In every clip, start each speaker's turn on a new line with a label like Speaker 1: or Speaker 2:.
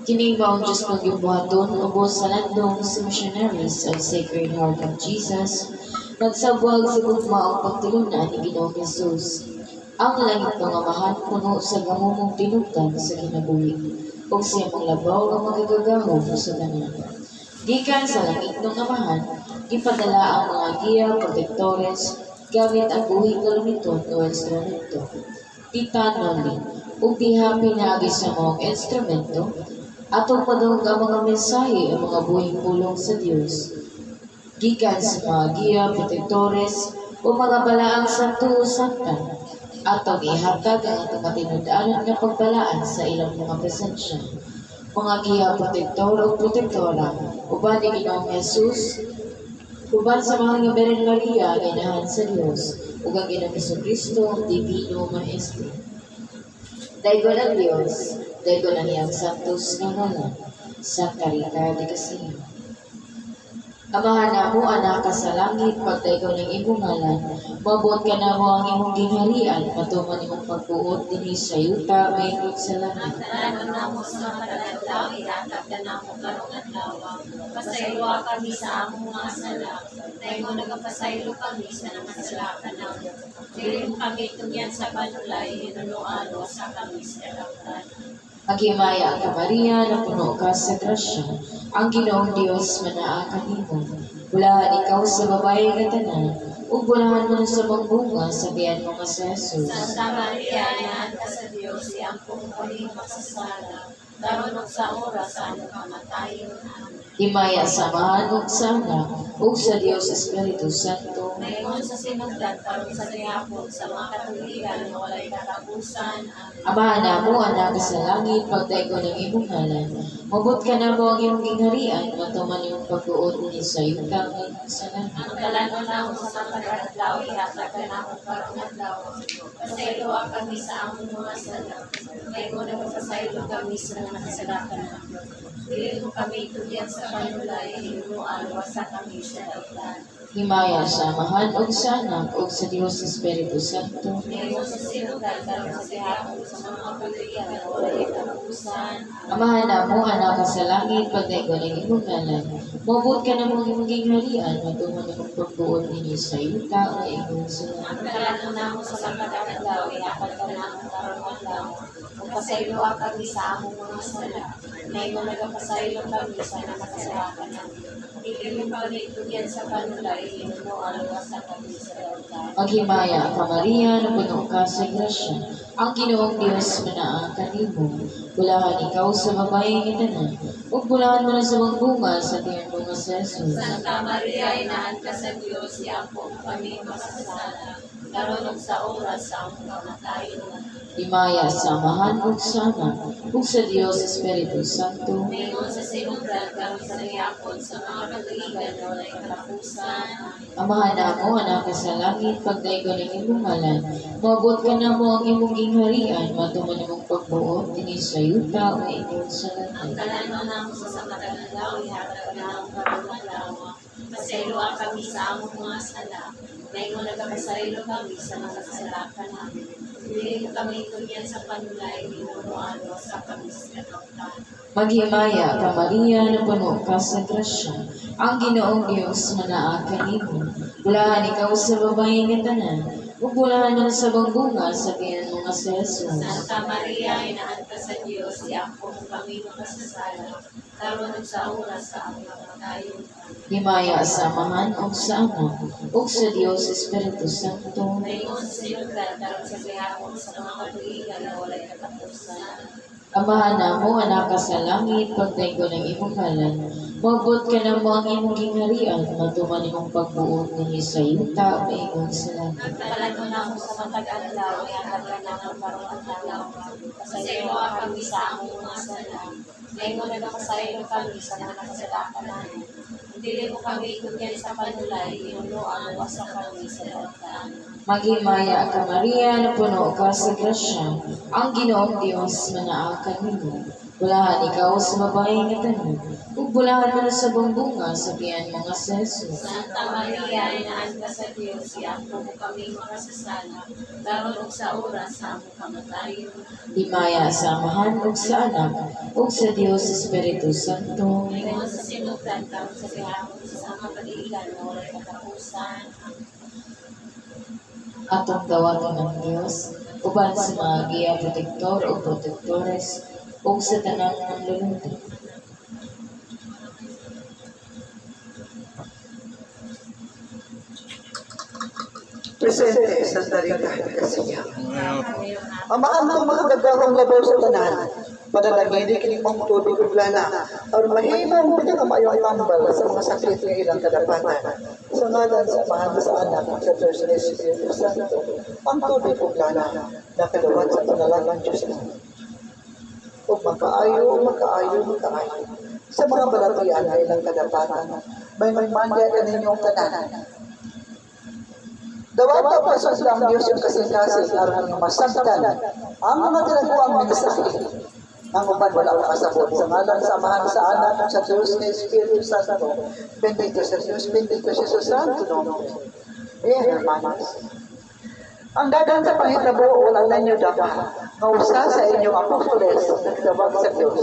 Speaker 1: Kini mao Diyos pagbuhaton ubos sa landong sa missionaries of Sacred Heart of Jesus, nagsabwag sa gugma ang pagtulunan ni Ginoong Jesus. Ang langit ng amahan puno sa gamumong tinugtan sa kinabuhi, ug siya mong labaw ang magagagahom sa tanan. Gikan sa langit ng amahan, gipadala ang mga giya, protektores, gamit ang buhing kalumiton o instrumento. Titanoli, ug diha pinaagi sa mga instrumento, atong padung ang mga mensahe ang mga buhing pulong sa Dios. Gikan sa mga giya, protektores, o mga balaang santo o santa, atong ihatag ang atong matinud-anon nga pagbalaan sa ilang mga presensya. Mga giya, protektor o protektora, uban ni Ginoong Jesus, uban sa mga Birhen Maria, ginahan sa Dios, ug ang Ginoong Jesucristo, ang Divino Maestro. Daigon ang Diyos, daigon ang iyang santos nga ngalan, Santa Rita de Castillo. Amahan namo anak ka sa langit, pagdaigon ng imong ngalan, mabot ka na mo ang imong gingharian, patuman imong pagbuot dinhi sa yuta, maingod sa langit.
Speaker 2: Ang namo sa kadagdaw, ihatag ka namo karong adlaw. Pasaylo kami sa among mga sala, dahil mo nagapasaylo kami sa nakasalakan namo. Dili mo kami tugyan sa panulay, hinunuan o sa kami sa kalangkan.
Speaker 1: Maghimaya ka Maria, na puno ka sa grasya, ang Ginoong Dios manaa kanimo. Bulahan ikaw sa babae nga tanan, ug bulahan mo sa bunga sa tiyan mo nga sa Jesus.
Speaker 2: Santa Maria, inahan ka sa Diyos, iambong kami magsasala, daron og sa oras sa among kamatayon. Amen.
Speaker 1: Himaya sa mahanong sa anak, ug sa Dios Espiritu Santo.
Speaker 2: Ngayon sa sinugdan, karon sa gihapon, sa mga katuligan na walay katapusan. Amen.
Speaker 1: Amahan namo anak ka sa langit, pagdaigon ng imong ngalan. Mabot ka na mo ang imong gingharian, matuman imong pagbuot ni sa yuta ngayon sa langit.
Speaker 2: Ang kalanon na mo sa pagkakadlaw, ihatag ka na akong karong adlaw. Pasaylo kami sa among mga sala. Ngayon na magpasaylo kami sa mga kasalakan namin. Dili mo kami tugyan sa panulay, hinunuan, wasa kami sa daigdan.
Speaker 1: Himaya sa amahan ug sa anak ug sa Dios Espiritu Santo.
Speaker 2: Ngayon sa sinugdan, karon sa gihapon, sa mga katuligan na walay katapusan.
Speaker 1: Amahan namo anak ka sa langit, pagdaigon ng imong ngalan. Mabot ka na mo ang imong gingharian, matuman imong pagbuot ninyo sa yuta ngayon sa langit.
Speaker 2: Ang kalanon na mo sa pagkakadlaw, ihatag ka na akong karong adlaw. Magpasaylo kami sa among mga sala. Ngayon nagapasaylo kami sa nakasalakan namin. Dili mo kami tugyan sa panulay, hinunuan, wasa kami sa daigdan.
Speaker 1: Maghimaya ka Maria, na puno ka sa grasya, ang Ginoong Dios manaa kanimo. Bulahan ikaw sa babae nga tanan, ug bulahan mo na sa bunga sa tiyan mo nga sa Jesus.
Speaker 2: Santa Maria, inahan ka sa Diyos, iambong kami masasala, karon ug sa oras sa among kamatayon.
Speaker 1: Himaya sa amahan ug sa anak ug sa Dios Espiritu Santo.
Speaker 2: Ngayon sa sinugdan, karon sa gihapon, sa mga katuligan na walay katapusan.
Speaker 1: Amahan namo anak ka sa langit, pagdaigon ng imong ngalan. Mabot ka na mo ang imong gingharian, matuman imong pagbuot dinhi sa yuta ngayon sa
Speaker 2: Ang
Speaker 1: langit.
Speaker 2: kalanon na mo sa pagkakadlaw, ihatag ka na akong karong adlaw. Pasaylo kami sa among mga sala. Ngayon nagapasaylo kami sa mga kasalakan namin. Dili mo kami tugyan sa panulay, hinunuan, wasa kami sa daigdan.
Speaker 1: Maghimaya ka Maria, na puno ka sa grasya, ang Ginoong Dios manaa kanimo. Bulahan ikaw sa babae nga tanan, ug bulahan mo sa bunga sa tiyan mo nga sa Jesus.
Speaker 2: Santa Maria, inahan ka sa Diyos, iambong kami makasasala, karon ug sa oras sa among kamatayon.
Speaker 1: Himaya sa amahan ug sa anak ug sa Dios Espiritu Santo.
Speaker 2: Ngayon sa sinugdan, karon sa gihapon, sa mga katuligan na walay katapusan.
Speaker 1: Amahan namo anak ka sa langit, pagdaigon ng imong ngalan. Mabot ka na mo ang imong gingharian, matuman imong pagbuot ninyo sa yuta maingod sa langit.
Speaker 2: Ang kalanon na mo sa matag adlaw, ihatag ka na akong karong adlaw. Pasaylo kami sa among mga sala. Ngayon nagapasaylo kami sa mga kasalakan namin. Dili mo kami tugyan sa panulay, hinunuan, wasa kami sa daigdan.
Speaker 1: Maghimaya ka Maria, na puno ka sa grasya, ang Ginoong Dios manaa kanimo. Bulahan ikaw sa babae nga tanan, ug bulahan man sa bunga sa tiyan mga sa Jesus.
Speaker 2: Santa Maria, inaan ka sa Diyos, iampo mo kami makasasala, karon ug sa oras sa among kamatayon.
Speaker 1: Himaya sa Amahan ug sa Anak ug sa Dios Espiritu Santo.
Speaker 2: Ngayon sa sinugdan karon sa gihapon sa mga pag-iigan mo walay katapusan.
Speaker 1: Atong dawaton ng Dios, uban sa mga giya protektor o protektores ug sa tanang manlulunod.
Speaker 3: Presente sa Rita Casiya. Ang maamang mga gagarong labaw sa tanan, panalangin kini mong tubig ug lana, aron mahimong pinakamayong tambal sa mga sakit nga ilang kadapatan. Sa ngalan sa Mahal sa Anak sa Diyos ni Espiritu Santo, ang tubig ug lana nakadawat sa panalangin Diyos na. Ug makaayo sa mga balatian nga ilang kadapatan, may magmandya ka ninyong tanan. Dawata pa sa Islam Diyos yung kasing-kasing aron masabtan ang mga tinagpuang mensahe. Ang uban wala ang kasabot sa ngalan sa Amahan sa Anak sa Diyos ni Espiritu Santo. Bendito sa Diyos, bendito sa Diyos Santo nombre. Hermanos. Ang dagan sa panghitabo wala na inyo dapat nga usa sa inyong apostoles nagtabag sa Diyos.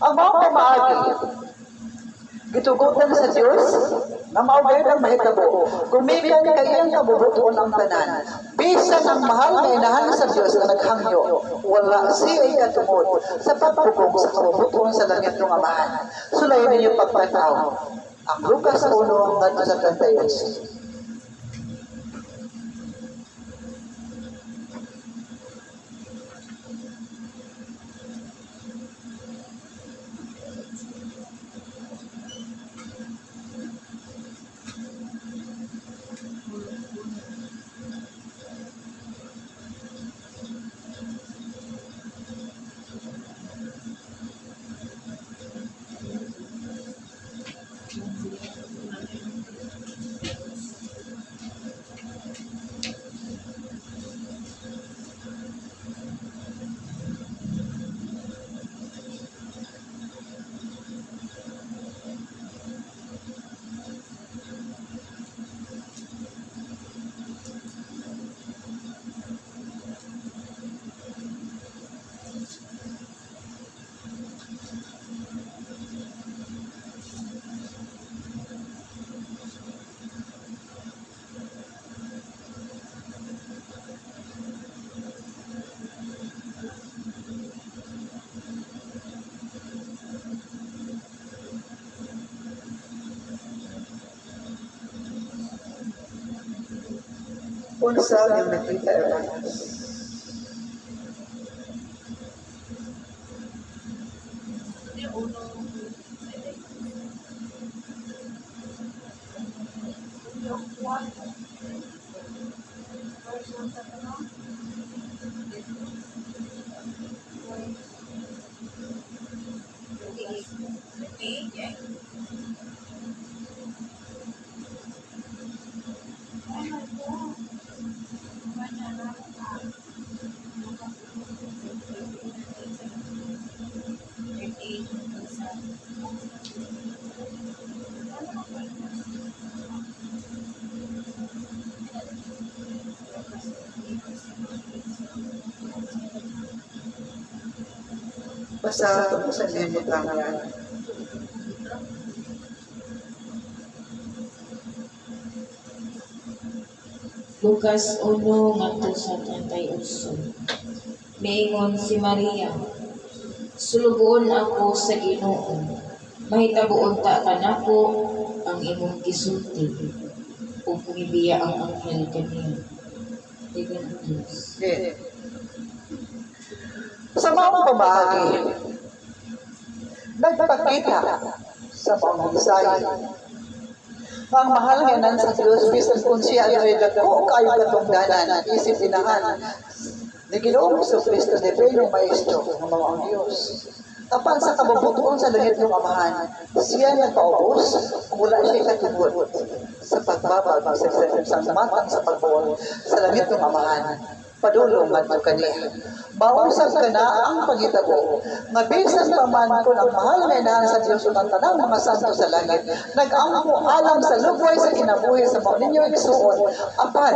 Speaker 3: Ang mga pamaagi gitugutan sa Diyos na maugay ng mahitabo. Gumikan kayang kabubutuon ang tanan. Bisan ang mahal na inahan sa Diyos na naghangyo, wala siya katumod sa pagpugong sa kabubutuon sa langit ng Amahan. Sulayin ninyo pagpataw. Ang Lucas 1, hanggang sa 38. Unsa yung nakita hermanos? Basta ito sa limit lang yan.
Speaker 1: Lucas 1 ngadto sa 38. Miingon si Maria, sulugoon ako sa Ginoo, mahitabuon ta kanako ang imong gisulti, ug mibiya ang anghel kaniya. Tigan ang Diyos.
Speaker 3: Okay. Sa mga pamahagi, nagpakita sa pamagisay ang mahal nga nan sa Diyos, bisan kung siya ay dako kayo katungdanan, isip inahan ni Ginoong Jesucristo de Pedro Maestro ng mga ang Diyos. Tapan sa kabubutuon sa langit ng Amahan, siya nagpaubos, mula siya katubod sa pagbabag sa matang sa pagbuon sa langit ng Amahan. padulong ngadto kaniya. Mausap ka na ang paghitabo, nga bisan pa man kun ang mahal nga inahan sa Dios ug ang tanang mga santo sa langit, nag-ampo alam sa lugway sa kinabuhi sa mao ninyo igsuon, apan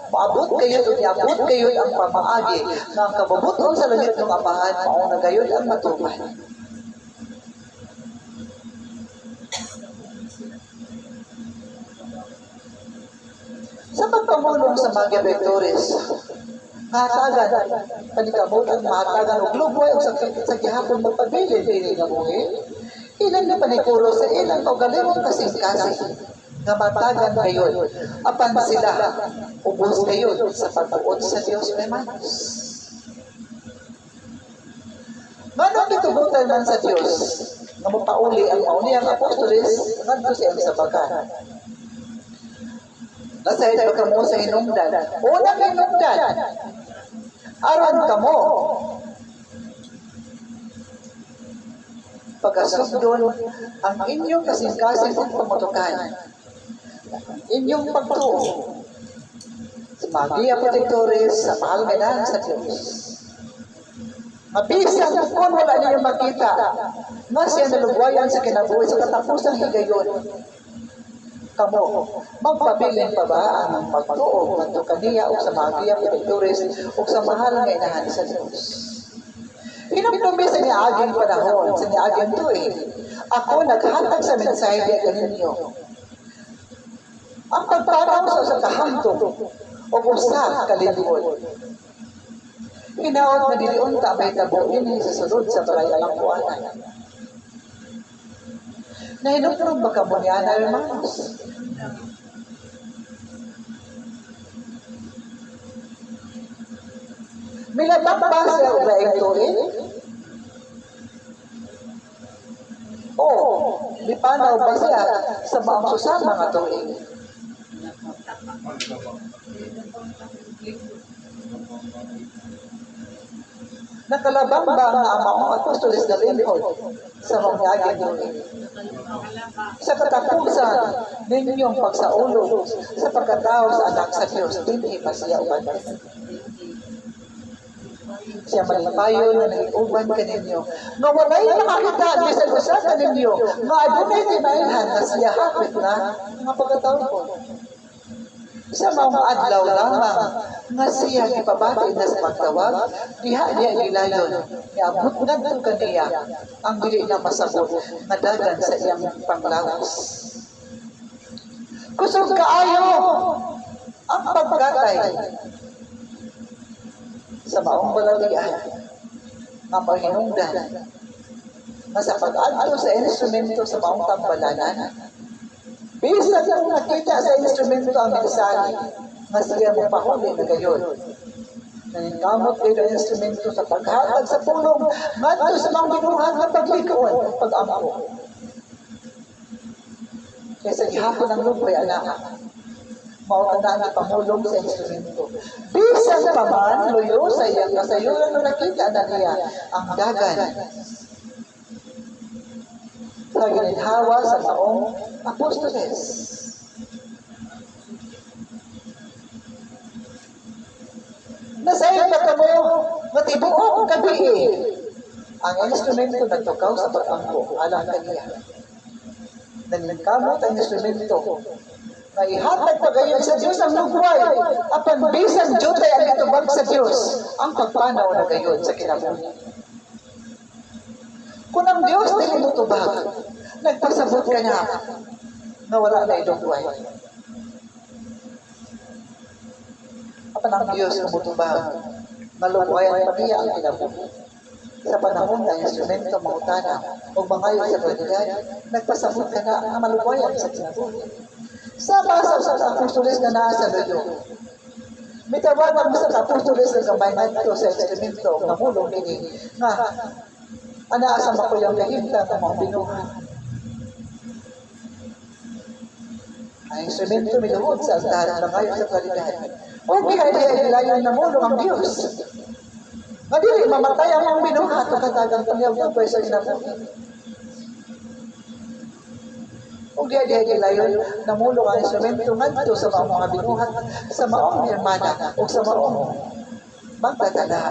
Speaker 3: maabot kayo ug iabot kayo ang pamaagi nga ang kababuton sa langit ng Amahan mao na gayon ang matuman. Sa pagpamulong sa mga Victories, mahatagan, panikabutan, mahatagan o globway o sa gihapon magpabilin dili nga buhi, ilan na panikuro sa ilan o galimong kasing-kasing nga matagan ngayon, apan sila, ubos ngayon sa pagbuot sa Diyos may manos. Manong itubutan man sa Diyos, nga mapauli ang mauli ang apostolis, ngadto siya sa bagan. Nasahid ba kamo sa hinungdan? Unang hinungdan, aron kamo. Pagkasugdon ang inyong kasing-kasing pamutukan, inyong pagtuo sa mga protektores, sa mahal nga sa Diyos. Mabisan kung wala niyo makita, nga siya nalugwayan sa kinabuhi sa katapusang higayon. Kamo, magpabilin pa ba ang pagtuo ng kaniya o sa mga protektores o sa mahal nga inahan sa Diyos? Hinumdumi sa niaging panahon, sa niaging tuig, ako naghatag sa mensahe niya ninyo. Ang pagpanaw sa kahantong o usa kalingkod. Hinaot na dilion tabay tabuin sa sunod sa balayalang buwanan. Nahinupurog ba ka mo niya na hermanos? Milabang ba siya o laing tuig? O, lipanaw ba siya sa maang susang mga tuig? Nakalabang ba ang mga apostolis na lingkod sa mga tuig? Sa katapusan ninyong pagsaulog sa pagkatao sa anak sa Diyos, hindi pa siya uban. Siya malipayo na nag-uban ka ninyo. Nga walay nakakita, bisan usa ka ninyo, nga adunay tinailhan na siya hapit na mga pagkatao ko. Sa mga adlaw lamang, nga siya ipabati na sa pagtawag, diha niya gilayon, niabot na ito kaniya, ang dili na masabot, nga dagan sa iyang panglawas. Kusog kaayo ang pagkatay sa maong balalian, ang paghinungdan, nga sa pag-adto sa instrumento sa maong tambalanan, bisa kang nakita sa instrumento ang mensahe, nga siya mapahuli na gayon. Nangingamot kayo ang instrumento sa paghatag sa pulong, ngadto sa mga binuhat na paglikon, pag-ampo. Kaya sa gihapon ng lupay, anak, mautandaan na pamulong sa instrumento. Bisan pa man, luyo sa iyang kasayuran na nakita na niya ang dagan sa gininhawa sa taong apostoles. Nasayang na kamo, matibuok gabi ang instrumento nagtukaw sa pag-ampo, alang kaniya. Nagkamot ang instrumento na ihatag pa gayon sa Diyos ang lugway, apan bisan jutay ang itubag sa Diyos, ang pagpanaw na gayon sa kinabuhi. Kung ang Diyos dili mo tubag, nagpasabot ka na wala na ilugway. Apan ang Diyos na mo tubag, malugwayan pa niya ang kinabuhi. Sa panahon na instrumento mautana o mangayo sa realidad, nagpasabot ka na malugwayan sa kinabuhi. Sa basa sa apostoles na nasa luyo, mitawagan mo sa apostoles na gamay nito sa instrumento na mulong ini nga anaasam ako yung kahimta ng mga binuhan. Ang instrumento miluhod sa altar na ngayon sa kalidad. O kaya ilayon na mulong ang Diyos. Madili, mamatay ang mga binuhat o katagang pangyawag ko sa inabuhi. Kung diya-diya layon, namulong ang instrumento ngadto sa mga binuhat, sa maong hermana, o sa maong magtatala.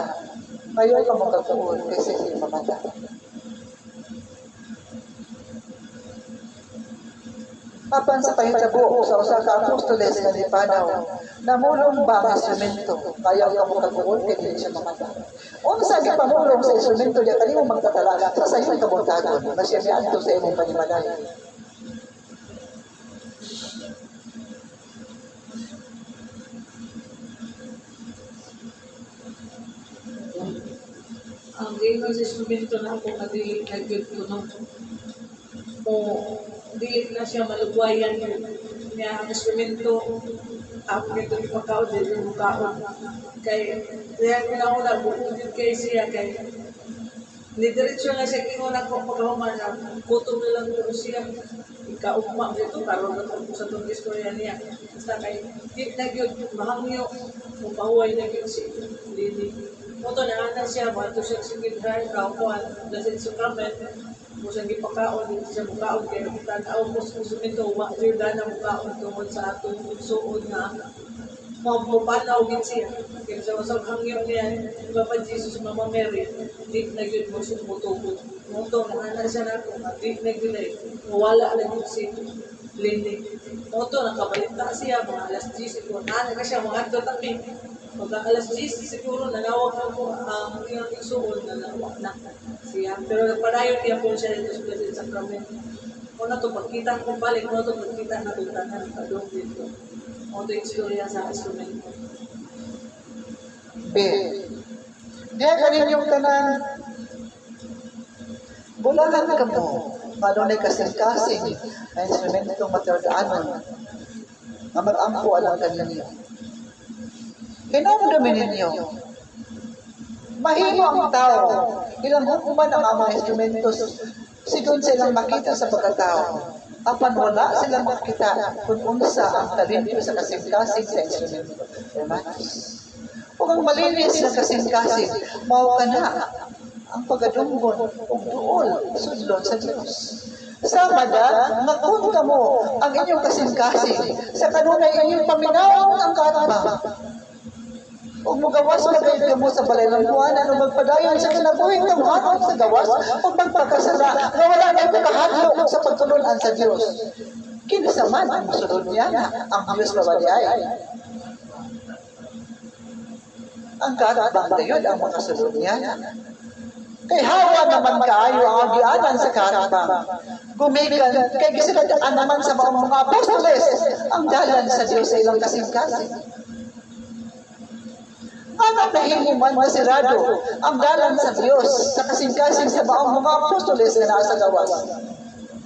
Speaker 3: Ngayon ka magkakuon kasi hindi mamata. Apan sa pahitabo sa usa ka apostoles nga nipanaw, namulong ba ang instrumento, kaya ka magkakuon kay hindi siya mamata. Unsa gi pamulong sa instrumento diya kanimo magtatala sa sayon kabuntagon na siya miadto sa imong panimalay.
Speaker 4: Ang gingon sa instrumento na ako na dili nag-good ko no. O dili na siya malugwayan niya ang instrumento ako nito yung pagkaon dito yung pagkaon. Kay kaya una bukod kay siya kay nidiretso na siya kinuna ko pagkahuman na kutom na lang ko siya ikaugma dito karon na ko sa itong istorya niya. Basta kay di na yun mahangyo kung pahuway na yun si Lili. Moto na ana siya, mga to siya sigidhan, kaupuan, dasin sa kamen, mo siya gipakaon, hindi siya mukaon, kaya tanaw mo sa sumito, wakirda na mukaon tungkol sa atong suod na mapupanaw gid siya. Kaya sa masang hangyo niya, Papa Jesus, Mama Mary, di na yun mo siya mutubod. Moto na ana siya na kung di na gilay, mawala na yun si Lini. Moto, nakabalita siya, mga alas 10, kung ana ka siya, mga ato tabi. Pagka alas 10, siguro nanawag na po ang iyong isuon na nawag na siya. Pero nagpadayon niya po siya dito sa Blessed Sacrament. Kung na ito, pagkita ko balik, kung na ito, pagkita na doon na kadong dito. Kung ito yung istorya sa instrumento.
Speaker 3: B. Diya ganin yung tanan, bulalan ka mo, manunay kasing-kasing na instrumentong matardaanon, na mag-ampo alang kanina. Kinamdamin ninyo. Mahimo ang tao. Ilang hukuman ang mga instrumentos. Sigon silang makita sa pagkatao. Apan wala silang makita kung unsa ang talento sa kasing-kasing sa instrumento. Kung ang malinis na kasing-kasing, mao ka na ang pagdunggon o duol sudlon sa Diyos. Sama da, makun ka mo ang inyong kasing-kasing sa kanunay inyong paminaw ang kaatbang. Ug mugawas ka kayo mo sa balay ng buwanan o magpadayon sa kinabuhing kamuhanon sa gawas o magpagkasala na wala na ikakahadlo sa pagtulunan sa Diyos. Kinisaman ang musulod niya ang Diyos mabaliay. Ang kaatbang na yun ang makasulod niya. Kay hawa naman kaayo ang agianan sa kaatbang. Gumikan, kay gisidadaan naman sa mga apostoles ang dalan sa Diyos sa ilang kasing-kasing. Anak na himuman masirado ang dalan sa Diyos sa kasing-kasing sa baong mga apostoles na nasa gawas.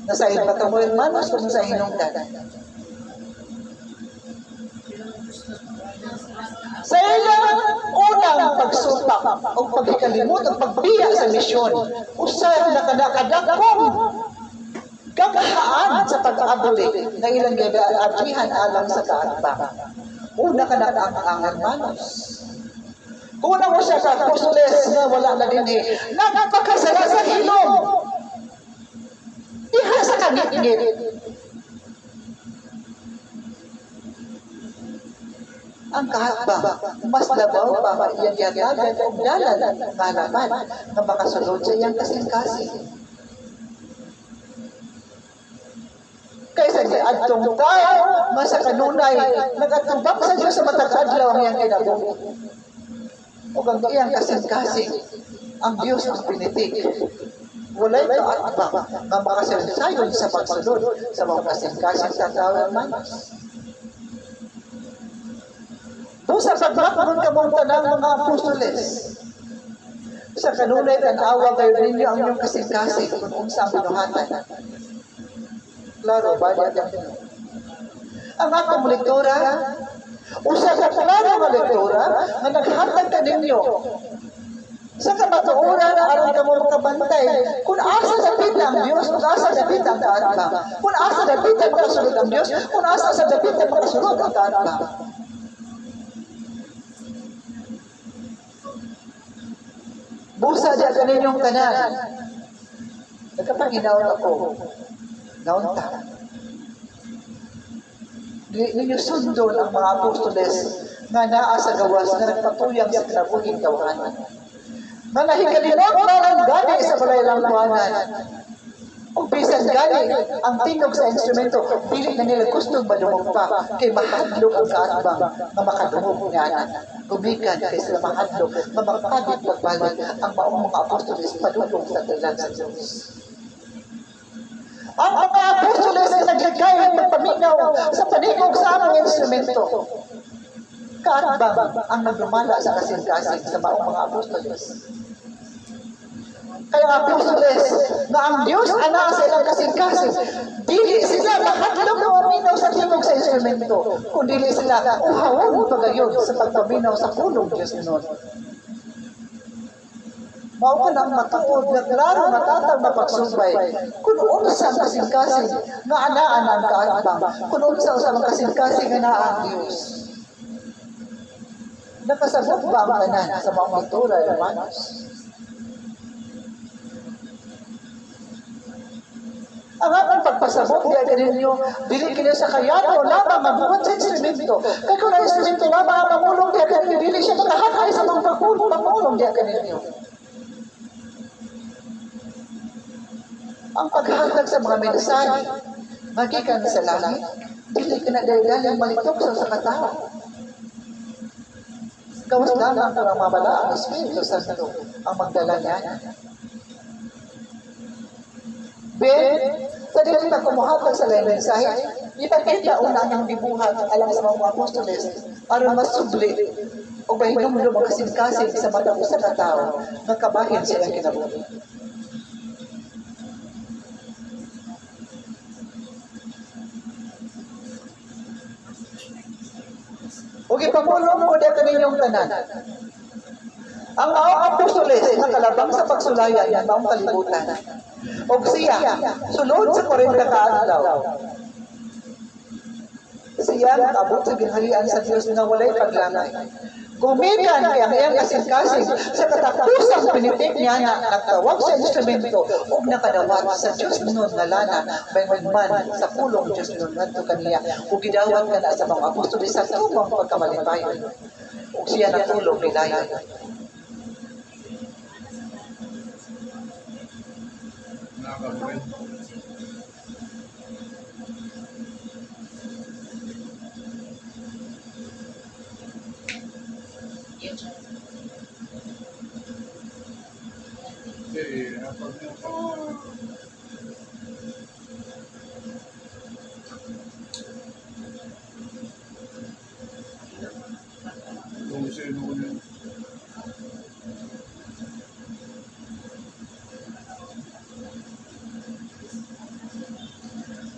Speaker 3: Nasahin pa mo yung manos kung sa hinungdan. Sa ilang unang pagsupak o pagkakalimut o pagbiya sa misyon, usay na kadakadakong gagahaan sa pag-abuli na ilang gabi-abihan alang sa kaatbang. Una ka na ang manos. Kuna mo siya sa apostoles na wala na din nagpakasala sa hilom. Diha sa kangit-ngit. Ang kahatba, mas labaw pa maiyag-yagagan o dalan malaman na makasunod sa iyang kasing-kasing. Kaysa di adtong tao, masa kanunay, nagatubak sa Diyos sa matag-adlaw ang iyang kinabuhi. O ang iyang kasing-kasing, ang Diyos ang pinitik. Walay kaatbang ang makasayon sa pagsunod sa mga kasing-kasing sa tawang manos. Doon sa paglakon ka mong tanang mga apostoles, sa kanunay tanawa kayo ninyo ang inyong kasing-kasing kung unsa ang binuhatan. Klaro, bali ang ang akong lektura, usa sa klaro nga lektura nga naghatag ka ninyo sa kamatuoran aron ka mo makabantay kung asa dapit ang Diyos, kung asa dapit ang kaatbang, kung asa dapit ang makasunod ang Diyos, kung asa sa dapit ang makasunod ang kaatbang. Busa diya kaninyong tanan. Nagkapanginaw ako. Naunta. Ninyo sundon ang mga apostoles nga naa sa gawas nga nagpatuyang sa kinabuhing kawahanan. Nga nahigalimot na lang gani sa balaylang kuhanan. O bisan gani ang tingog sa instrumento, dili na nila gustong madumog pa, kay mahadlok ang kaatbang nga makadumog nga na. Gumikan kay sila mahadlok, nga magpagit pagbalik ang maong mga apostolis padulong sa dalan sa Diyos. Ang mga apostolis na naglagay ng paminaw sa panigog sa aming instrumento. Kaatbang ang nagdumala sa kasing-kasing sa maong mga apostolis. Kaya apostoles na ang Diyos ana sa ilang kasing-kasing, dili sila mahadlok na paminaw sa tingog sa instrumento, kundi sila uhawon pagayon sa pagpaminaw sa pulong Diyos noon. Mao ka nang matuod na klaro matatag na pagsubay kung unsa ang kasing-kasing nga anaan ang kaatbang, kung unsa ang kasing-kasing nga naa ang Diyos. Nakasabot ba ang tanan sa mga kultura ng Romanos? Ang aking pagpasabot diya kaninyo, dili kini sa kayano lamang magbuhat sa instrumento. Kaya kung ang instrumento lamang ang mamulong diya kaninyo, dili siya makahakay sa mga pagmulong diya kaninyo. Ang paghahatag sa mga mensahe, magikan sa langit, dili kinadaidalang malitok sa katao. Gawas lamang ng mga bala ang Espiritu Santo ang magdala niya. Ben, sa dili na kumuhatag sa lain mensahe, ipakita una niyang dibuhat alang sa mga apostoles aron masubli o mahinumdum ang kasing-kasing sa mata sa katao nga kabahin silang kinabuhi. O ipamulong mo na kaninyong tanan. Ang apostoles nga kalabang sa pagsulayan ng maong kalibutan. O siya, sulod sa 40 ka adlaw. Siya nakabot sa ginharian sa Diyos na walay paglamay. Gumikan kay ang iyang kasing-kasing sa katapusang pinitik niya na nagtawag sa instrumento o nakadawat sa Diyos nun na lana may magman sa pulong Diyos nun ngadto kaniya o gidawat ka na sa mga apostoles sa tumang pagkamalipayon. O siya natulong nilayan.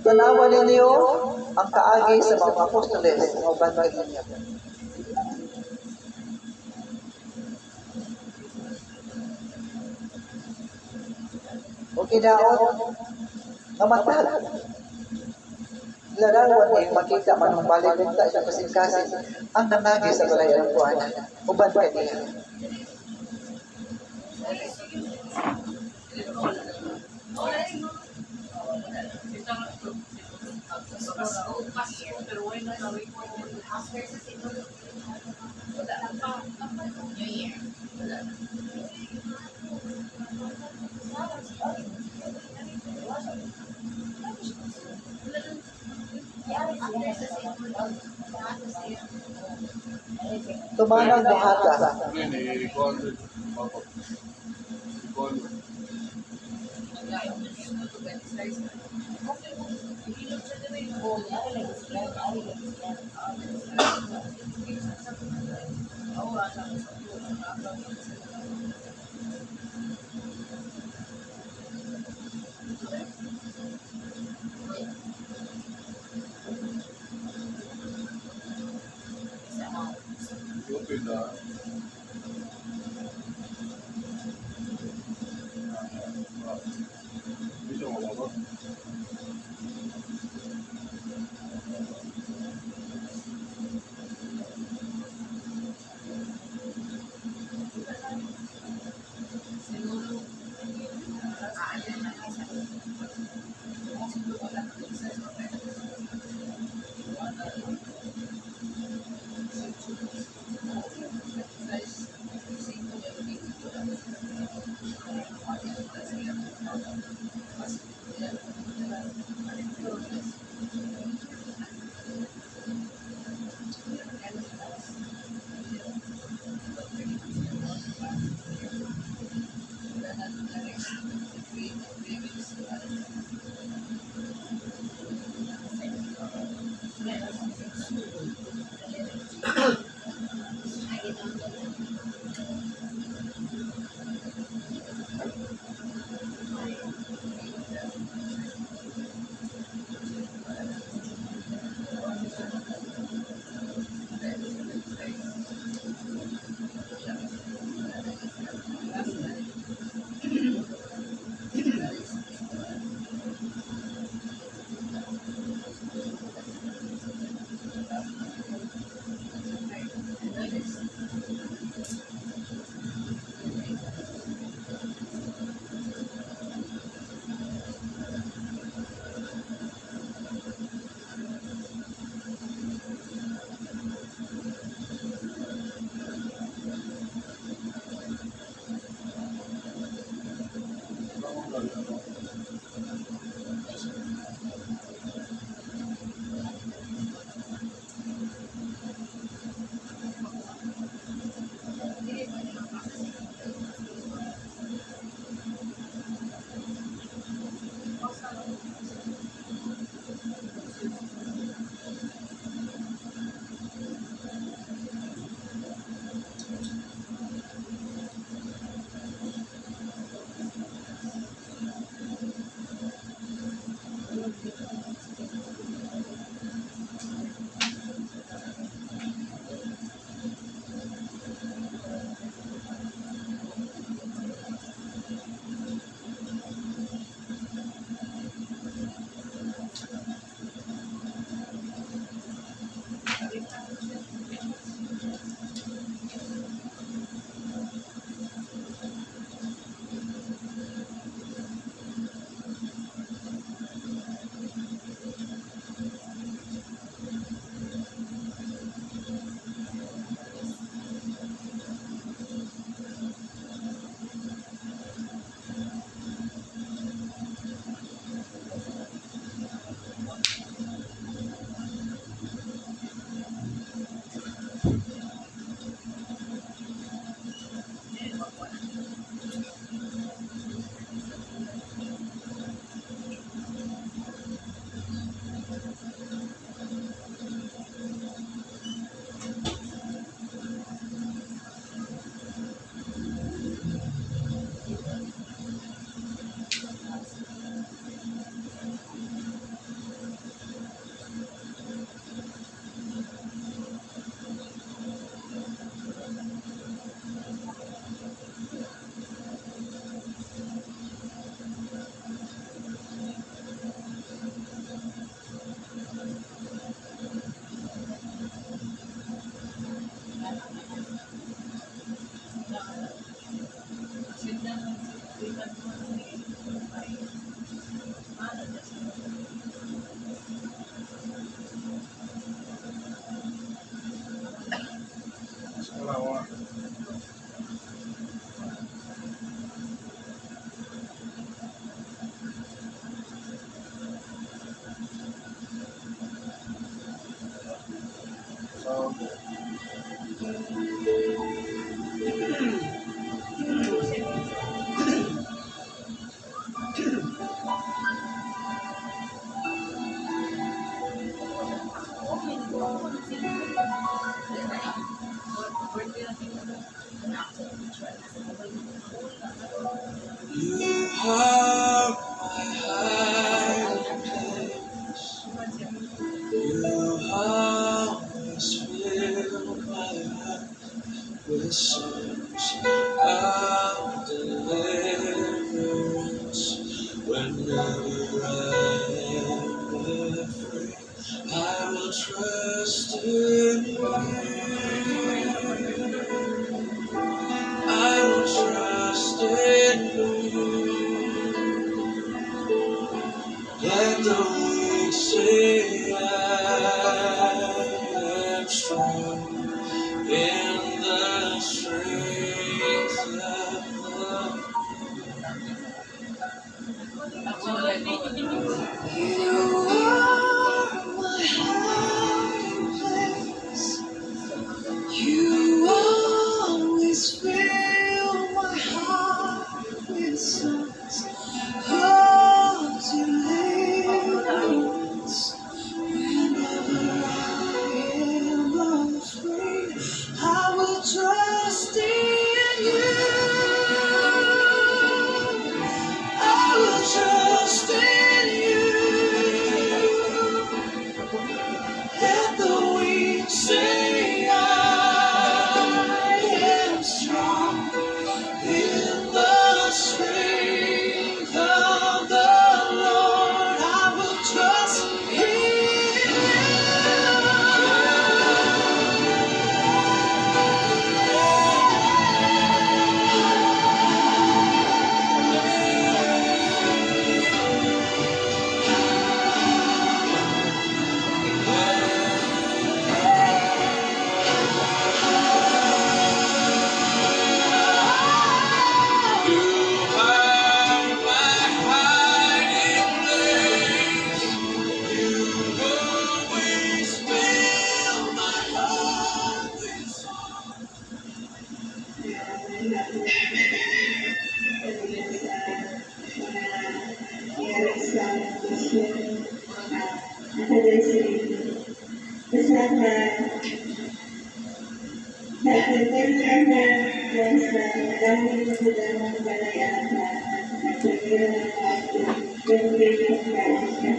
Speaker 3: Tanawan ninyo ang kaagi sa mga apostoles ng uban ninyo. O kinaon, namatag. Larawan ay makita manong balik sa kasing-kasing ang nangagi sa balay ng buhanan. Uban pa niya. Tumanang buhata.
Speaker 5: You are my hiding place. You always fill my heart with songs of deliverance. Whenever I am afraid, I will trust in you. I will trust in you. Let the weak say I am strong in the strength of the
Speaker 6: dahil sa damang kalayaan at pagkira ng ating pagkira ng kalayaan.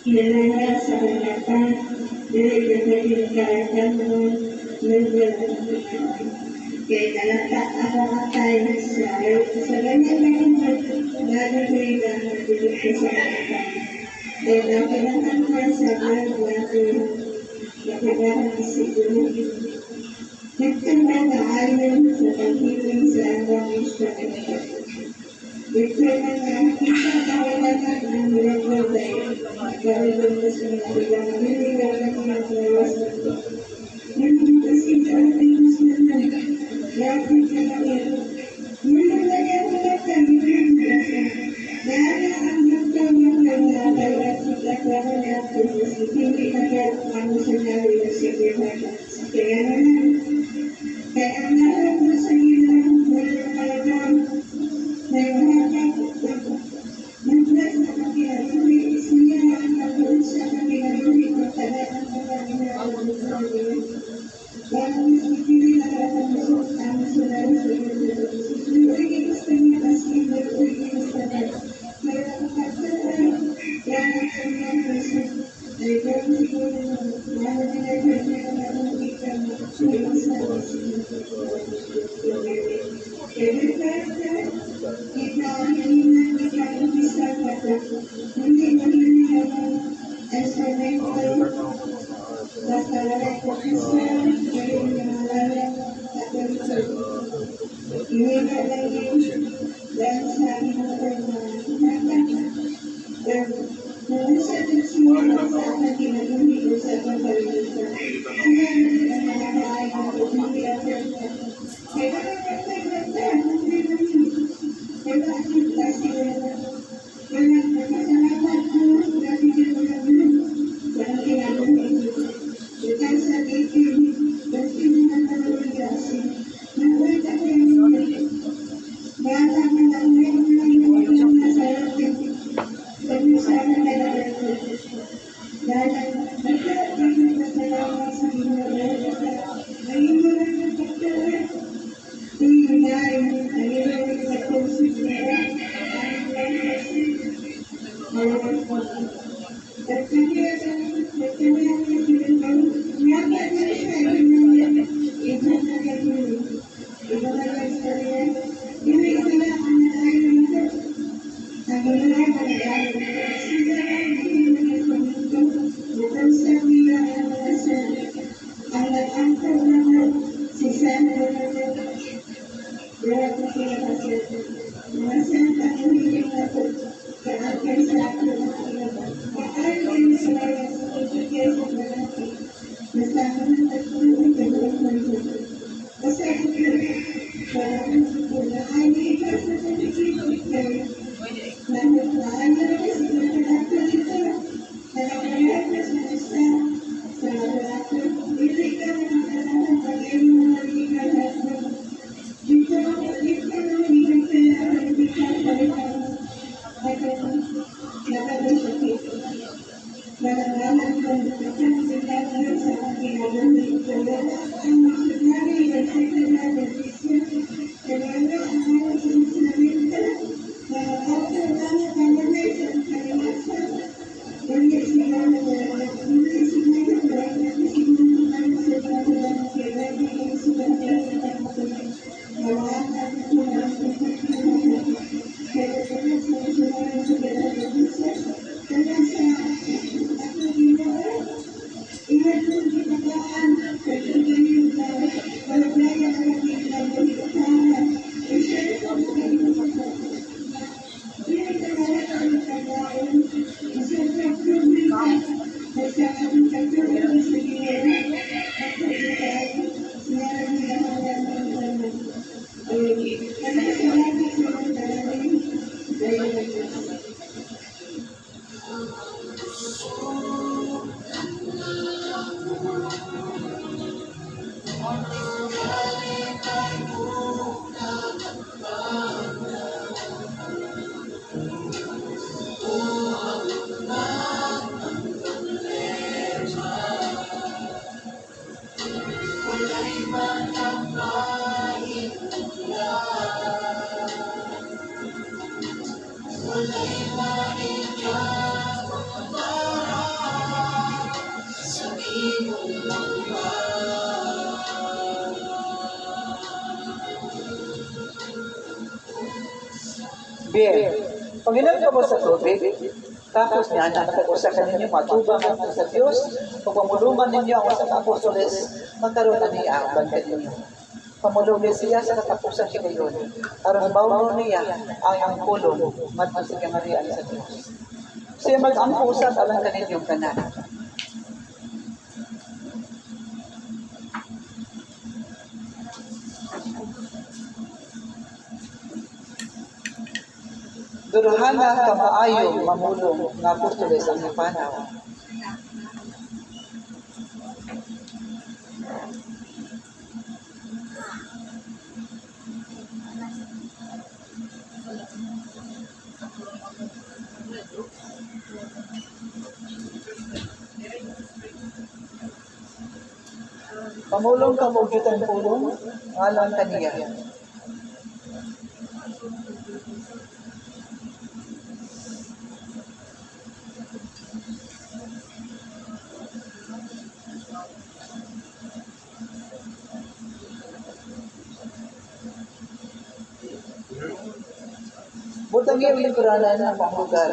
Speaker 6: Kinalaya sa kanyang dili kapatid kalayaan mo, nagwalang Panginoon. Kaya kalata ako atay sa ganyan na ito, nagagawin ang nagdilipin sa kanyang. Kaya nakilangan ka sa gagawin, nakilangan isiguro. Nagtanda na ayon sa paghiling sa amang instrument. Ito na nga, kita kawalan ng milagray. Gawin mo sa mga bilang nililang ng mga kawas na ito. Nandito kasi sa ating sunan, lapit ka na ito. Nilalayan mo na kami ng grasa. Dahil ang magkaw ng kanyabay at siklaklaman natin sa hindi agad ang sinabi ng siklimata. Kaya naman, kaya ang narap mo sa ilang wala kalagang na yung naglas na kakilaluwi siya ang pagod sa kakilaluwi ng talaan ng kakilaluwi. Walang isipili na katamosok ang sulay sa iyo. Susuligin sa niya kasi nagsuligin sa niya. Kaya ang pagkakaan, yan ang kanyang puso. Ay gawin siguro mo, wala nilagay niya ang anong ikang sulit sa iyo. Kaya kita ang hinihingan ni Kaya Bisa Kata, hindi mahinihingan ang sanay basta wala ko isa, kaya nangalala at ito. Iniba lang yun, dahil sa inutan na kung sa nagsimula sa akin, kinagumi ko sa pagpalitan. Kaya natin ang nakakaay ng hindi ako. Kaya nagkakaganda, hindi namin. Kaya aking klase wala. Kaya nagkasalamat ko, dati ko namin. Walang kinagumi ko. Dahil sa itin, dahil naman kasi, nakuha ka kayo bata na lang yung masarap yun. Sabi sana talaga ito. Dahil nagkakaroon na salamat sa Pinoy. Ngayon mo lang ang pagkakas. Tingnan, ngayon mo lang ang pagkakas. Malakas po. At kanya
Speaker 3: Bien, pag inalga mo sa tubig, tapos niya, nakapag-usa ka ninyo, matubang natin sa Diyos, pagpamuluman ninyo ang sa apostoles, magkaroon na niya ang banda ninyo. Pamulungin siya sa katapusan siya ngayon. Aron bawal niya ang pulong, magpasigangarian sa Diyos. Siya mag-ampusan alang kaninyong kanan. Duruhana ka maayo mamulong nga apostoles ang napanaw. Pamulong ka mo ang pulong, ngalan kaniya. Butang yung lingkuranan ng panglugar.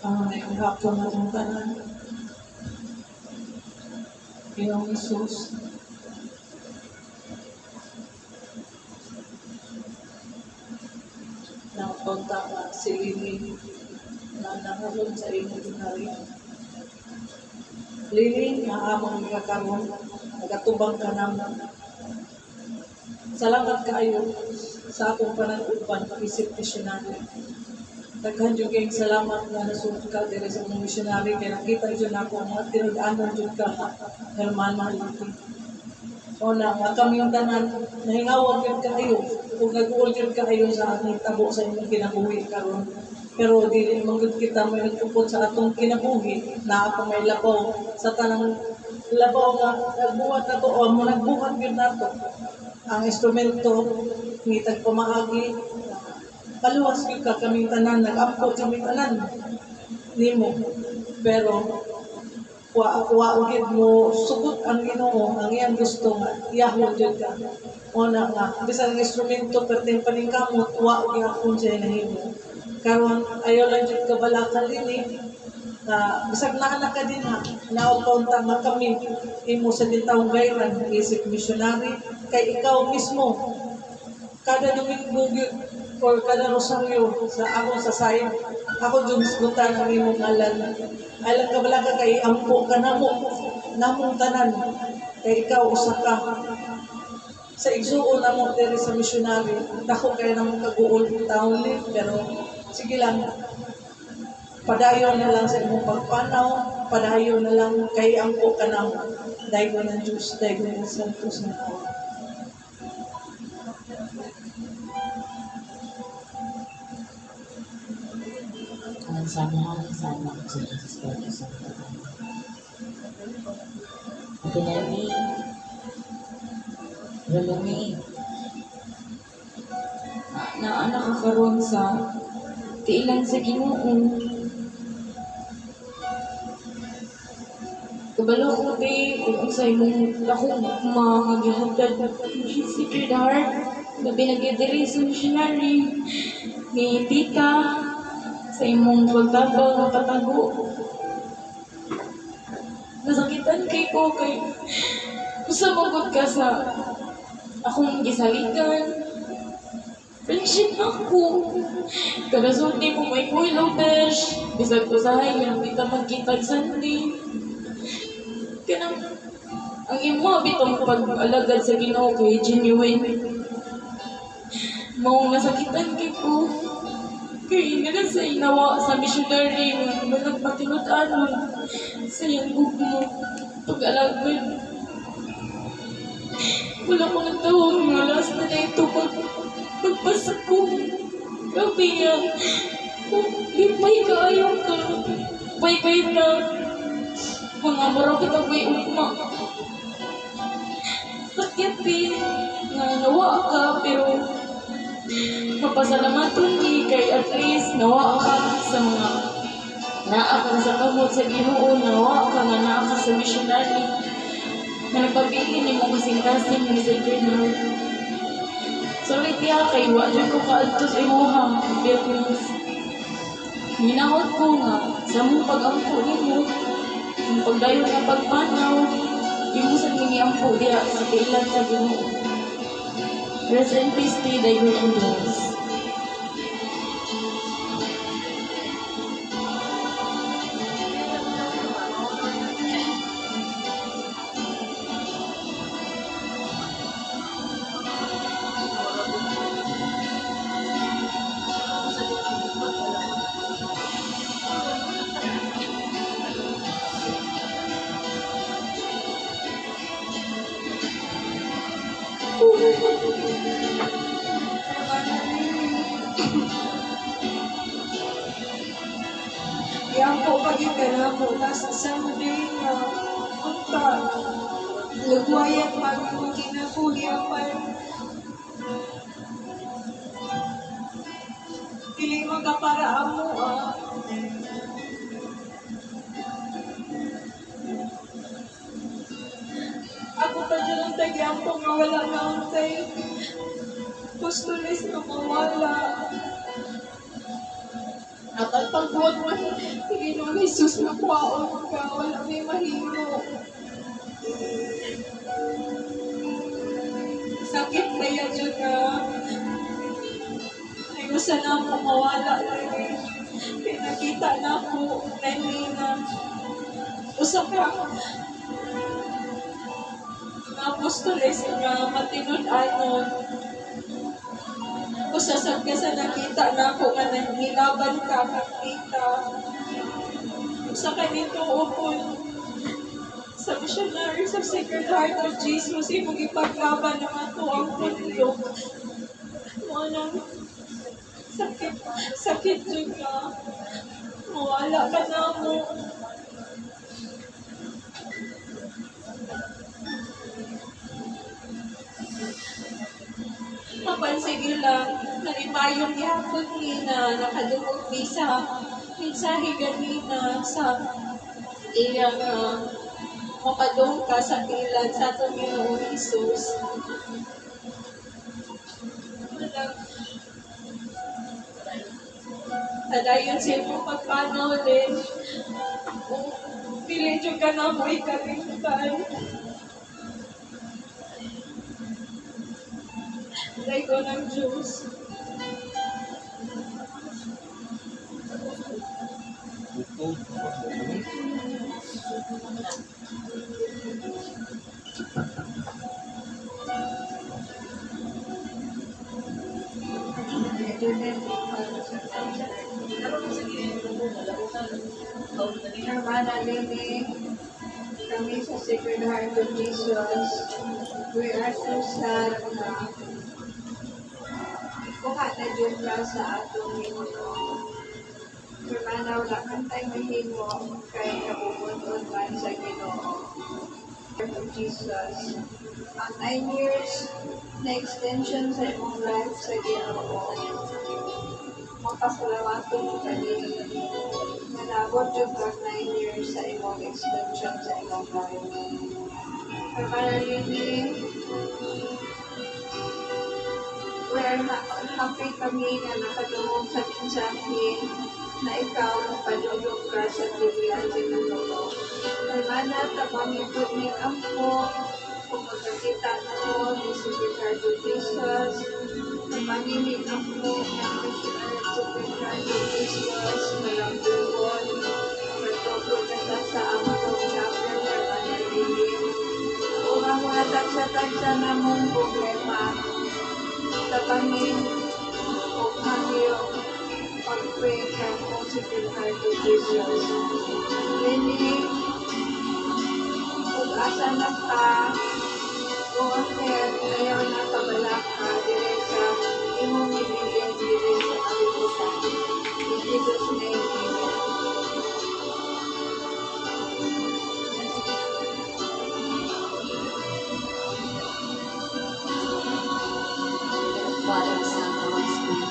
Speaker 4: Ang hapon na itong tanan. Ginong Isus. Nang pagtaka si Lini na nakalun sa inyong hari. Lini, na amang ikakaroon, nagatubang ka naman. Salamat kayo sa akong panag-upan, isip missionary. Daghan jud kay salamat nga nasud ka diri sa mga missionary kay nakita jud nako ang mga tinud-anon jud ka hermano natin. O na nga kami yung tanan nahingawan jud kayo ug nag-uol jud kayo sa ating tabo sa inyong kinabuhi karon. Pero dili man gud kita may nagpupot sa atong kinabuhi na ako may labaw sa tanang labaw nga nagbuhat nato o mo nagbuhat gyud nato ang instrumento ni tagpamaagi. Paluwas gyud ka kaming tanan, nag-ampo kaming tanan nimo. Pero wa gyud mo sugot ang Ginoo ang iyang gusto nga iyahon jud ka. Una nga bisan ang instrumento pertin paning kamot wa gyapon siya nahimo. Karon ayo lang jud ka balakan dinhi na bisag na anak ka din ha naopunta nga kami imo sa ditawong gayran isip missionary kay ikaw mismo kada Domingo or kada rosaryo sa ako sa sayo ako dun isgutan ang imong ngalan alam ka bala ka kay ampo ka namong tanan kay ikaw usa ka sa igsuon namo diri sa missionary dako kay namo kaguol taon pero sige lang padayon na lang sa imong pagpanaw padayon na lang kay ampo ka namo daygon ng Diyos daygon ng Santos na tao.
Speaker 1: Ang samahan sa Jesus Christ. Pinami, Rolumi, na anak ka karon sa tiilang sa Ginoo. Kabalo ko kay kung unsay mong lakong mga gihatag Sacred Heart na binagidiri sa missionary ni Tita sa imong pagtabang ng patago. Nasakitan kay ko kay usa magod ka sa akong gisalikan. Friendship ako. Kagasulti mo may kuilo, besh. Bisag ko sa hayon, kita magkita Sunday. Kanang, ang imo bitong pag-alagad sa Ginoo kay genuine. Mao nasakitan kay ko. Kay nalang sa inawa sa missionary nga walang patinud-anon sa iyang gugmo pag-alagad. Wala ko nagtawag nga last na ito pagpasak ko. Grabe nga. Lipay ka, ayaw ka. Bay-bay na. Mga maraw kita may ugma. Sakit nga nawa ka, pero mapasalamaton ni kay at least nawa ka sa mga naa ka sa kamot sa Ginoo, nawa ka nga naa ka sa missionary na nagpabili ni mo kasing-kasing ni Sacred Heart. Sorry tiya kay wala ko kaadto sa imuhang Philippines. Minahot ko nga sa mong pag-ampo nimo, ang pagdayon nga pagpanaw, imo sa miniampo diya sa kailan sa Ginoo. Rest in peace, stay David and Bless.
Speaker 4: Yang po pagigana po, nasa Sunday na punta. Lugwayan pag kinakuliapan. Pili magkaparaan mo Ako pa dyan ang tagyang po nga wala na untay. Pustulis na mawala. At ang pagbuhat mo, Panginoon Jesus na kwaon ka, wala may mahimo. Sakit na yan dyan na. Ay gusto na ako mawala rin. Pinakita na ako, na usap ka. Mga apostoles nga matinud-anon. Usasag ka sa nakita na ako nga nangilaban ka kakita. Sa kanito upon sa missionaries of Sacred Heart of Jesus, imong ipaglaban ng ato ang pundo. Manang sakit dyan ka. Mawala ka na mo. Mapansige lang, nalipayon yapon ni na nakadungog ni sa mensahe ganina sa iyang makadung ka sa pilan sa atong Ginoong Jesus. Tadayon sa iyong pagpanaw din. Kung pilidyo ka na mo ikalimtan. Lego ng Diyos.
Speaker 6: Manalili kami sa Sacred Heart of Jesus. We are so sad na kuha na Diyos ka sa atong Ginoo. Permanaw lang kantay mahimo kay kabubunod man sa Ginoo. Heart of Jesus. Ang 9 years na extension sa imong life sa Ginoo. Mapasalamatong mo kanina. Nanabot yung 9 years sa imong extension sa imong life. Permanalili, where happy kami na nakadungog sa mensahe na ikaw padulog ka sa Biblia Ginoo. Permana tamamipod ni Ampo kung magkakita na mo ni Sacred Heart of Jesus Manimig ako ng Superintendent Business, walang buwan, matupod na sa among chapter na panalilin. Kung ang mga tagsa-tagsa na mong problema, tabangin o kaniyo pag-pray kang positive heart to Jesus. Nini, kung asa na ka, go ahead, ayaw na kabalak ka, dire sa imong ibigay dire sa kalibutan. In Jesus' name, Amen.
Speaker 1: Father, Son, Holy Spirit.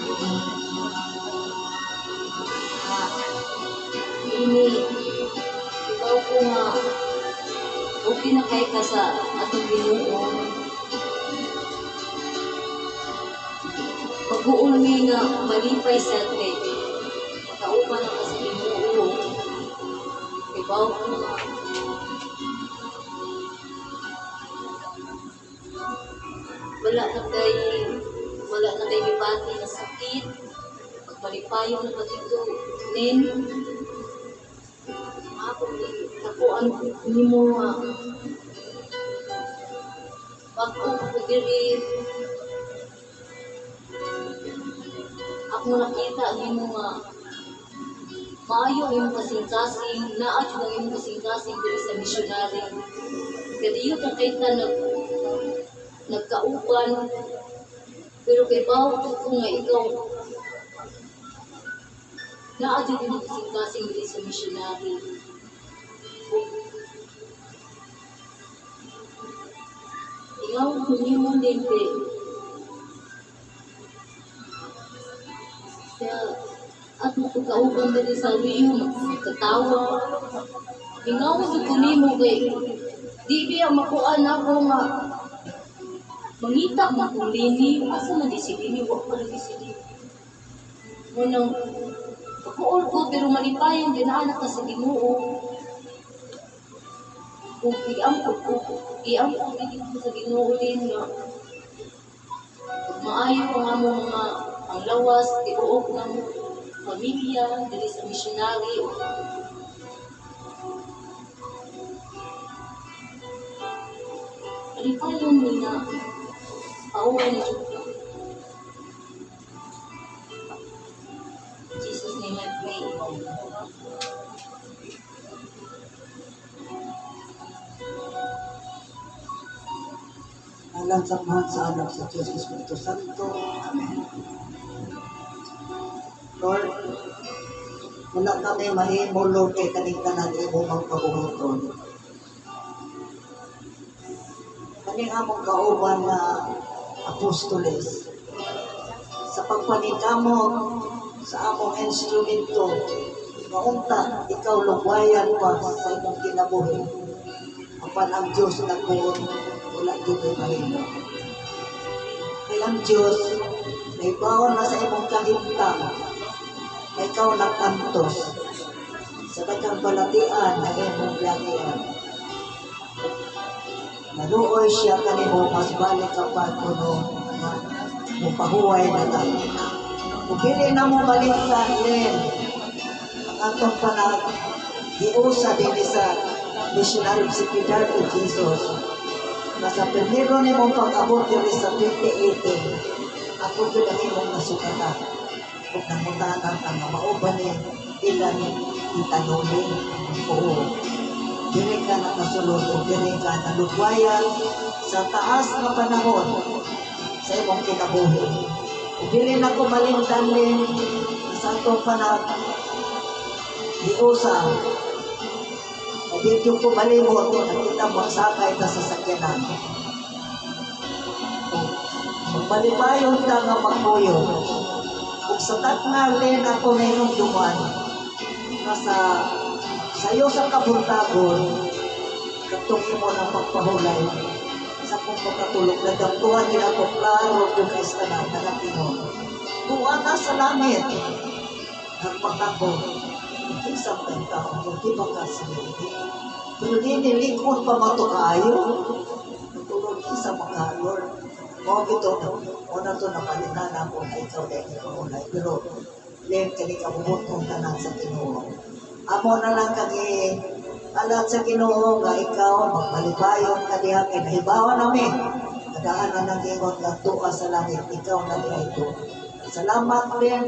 Speaker 1: Ini, ikaw ko nga, okay na kay ka sa atong Ginoo. Pag-uulmi nga malipay sa atin, makaupa na ka sa Ginoo. Ikaw ko nga, wala na kay gibati na sakit, pagpalipayon na pagito, nen, ako ang nimo nga, ako diri, ako nakita nimo nga, maayo ang imong kasing-kasing, naadyo ang imong kasing-kasing diri sa missionary. Kadiyo ka kay ka nagkaupan, pero kay bawat ko nga ikaw, naadyo din ang kasing-kasing diri sa missionary. Ikaw, hindi mo din kaya at magkauban din sa riyo, magkatawa. Ikaw, suguni mo kay di biya makuan ako nga mangita mo kung lini, asa na di si lini, wak pa lagi si lini. Munang, pagkuol ko, pero malipayan, dinaanak ka sa Ginoo. Kung i-ampot ko sa Ginoo din nga. Kung maayo ko nga mo mga ang lawas, tibuok ng pamilya, dili sa missionary. Malipayan mo na, pauwi na siya. In Jesus' name I pray.
Speaker 3: Alam sa mahal sa anak sa Diyos Espiritu Santo. Amen. Lord, wala kami mahimo, Lord, kay kaning tanan imo magpabuhaton. Kaning among kauban na apostoles, sa pagpanikamo sa among instrumento, maunta, ikaw lugwayan pa sa imong kinabuhi. Apan ang Diyos nagbuot, wala dito mahimo. Kaya ang Diyos, may bawon na sa imong kahintang, na ikaw nagkantos sa daghang balatian na imong lagian. Naluoy siya kanimo mas balik kapag kuno na mupahuway na tayo. Kung hindi na mo balikan din ang atong panag giusa din sa missionary secretary of Jesus na sa primero ni mong pag-abot din sa 2018 ako din ang imong nasukatan kung namutanan ang mauban ni ilan itanulin oo diri ka nakasulod o diri ka nalugwayan sa taas na panahon sa imong kinabuhi. Dili na ko malimtan sa atong panahon diusa o dito ko malimot nakita mo sakay ta sa sakyanan. Magpalipayon ka nga magpuyo. Kung sa tatnalin ako na inyong duman nasa sayo sa kabuntagon, katong mo na pagpahulay sa kong pagkatulog na damtuhan nila ko klaro yung kaistanan na nakinon. Buwan na sa langit, nagpakako, isang tao, hindi ba kasi pero di nilikon pa mato kayo, natulog isa mga Lord. mo ito, una to napalitan na ako na ikaw dahil ikaw unay. Pero, len kani kabubot kong tanan sa Ginoo. Amo na lang kagi alat sa Ginoo nga ikaw magpalibayon ka diha kay nahibawan namin. Kadaan na nag-ingon nga tuwa sa langit, ikaw na diha ito. Salamat din.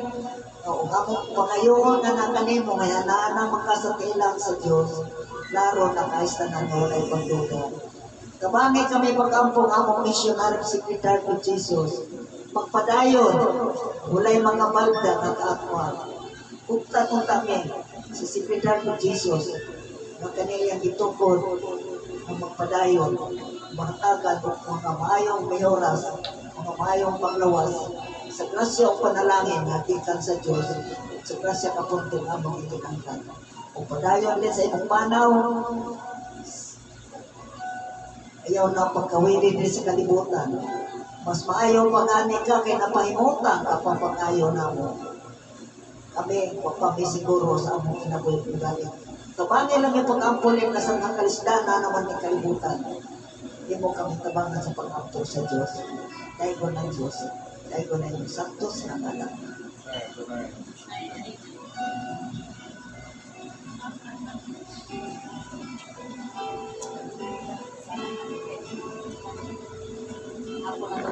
Speaker 3: O among pangayoon na nakanimo nga na makasatilang sa Dios. Laro na kaista na walay pagduda. Kabangi kami pag-ampong among missionary secretary to Jesus. Magpadayon, walay mga balda nga kaatwa. Ukta kong kami, si Secretary to Jesus, na kaniyang itukod ng magpadayon, mahatagan o mga maayong mayoras, mga maayong panglawas, sa grasya o panalangin na tikan sa Diyos, sa grasya kapunting among itinangkan. O padayon din sa ibang panaw, ayaw na pagkawili din sa kalibutan. Mas maayaw pag-ani ka kay napahimutan ka pa pag-ayaw na mo. Kami, huwag kami siguro sa among kinabuhi galit. Kabangin lang yung pag-ampunin na sa nakalisdana naman ng kalibutan. Hindi mo kami tabangan sa pag-ampo sa Diyos. Dahil ko ng Diyos. Dahil ko na yung santos na anak.
Speaker 2: Ako na ba?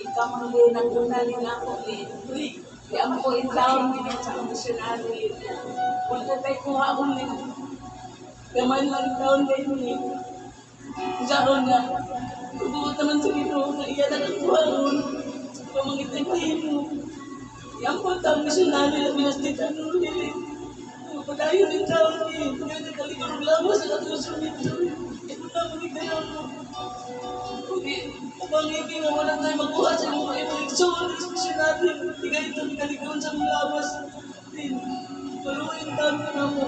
Speaker 2: Ikaw ang din ang dunali na ako eh. Di ako ikaw sa missionary. Kung tatay ko nga ako ni gaman lang taon kayo ni Jaron nga. Tubuot naman sa Ginoo na iya na nagkuharon. Pamangitan kayo mo. Yang po taong missionary na binastitan mo nila. Pagkayo ng taon ni pagkayo kaligurong lawas sa katusunod. Ito na magigayon mo. Pangiging na wala tayo magbuhat sa mga ibang missionary. Hindi kayo ito kaligurong sa mga lawas. Paluin taon ko na mo.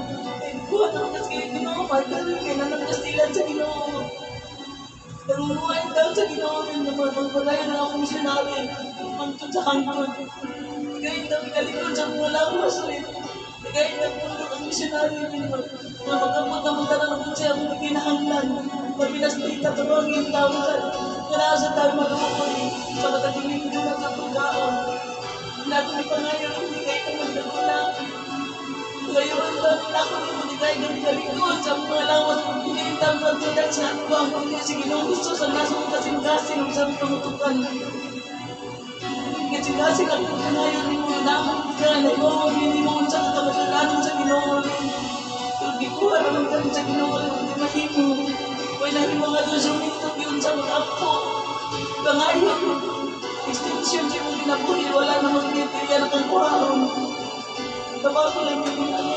Speaker 2: Buhat ako kasi kayo Ginoo. Pagkayo kayo na nagkastilan sa Ginoo. Nangunuhain taon sa Ginoo rin naman. Magpagayo na ako missionary. Hangtod sa hangtod. Hindi kayo ito kaligurong sa mga lawas rin. Kaya nagpunta ang missionary naman na magkabot na magkaroon ng siya ang kinahanglan. Mabilas na itatulong yung tao sa kanasa tayo mag-uukuli sa matagiming doon sa pagkaon. Nato ni pangayon, hindi kayo ito magdagulang. Ngayon ang dami na ako hindi kayo galikod sa mga lawas. Hindi yung tamang tulad sa anuang pagkakas si Ginoong Isus ang nasa mga kasing-kasing ang sabi tumutukan. Kasi ako ngayon ni mo naman ka na ikaw hindi mo sa kamasalanan sa Ginoo. Hindi ko alam kami sa Ginoo hindi mahimo. Wala rin mga dosunito yun sa mga ako. Pangayon, extension siya mong ginabuhi, wala namang pinipilya na kagwaron. Tabago lang yung ano.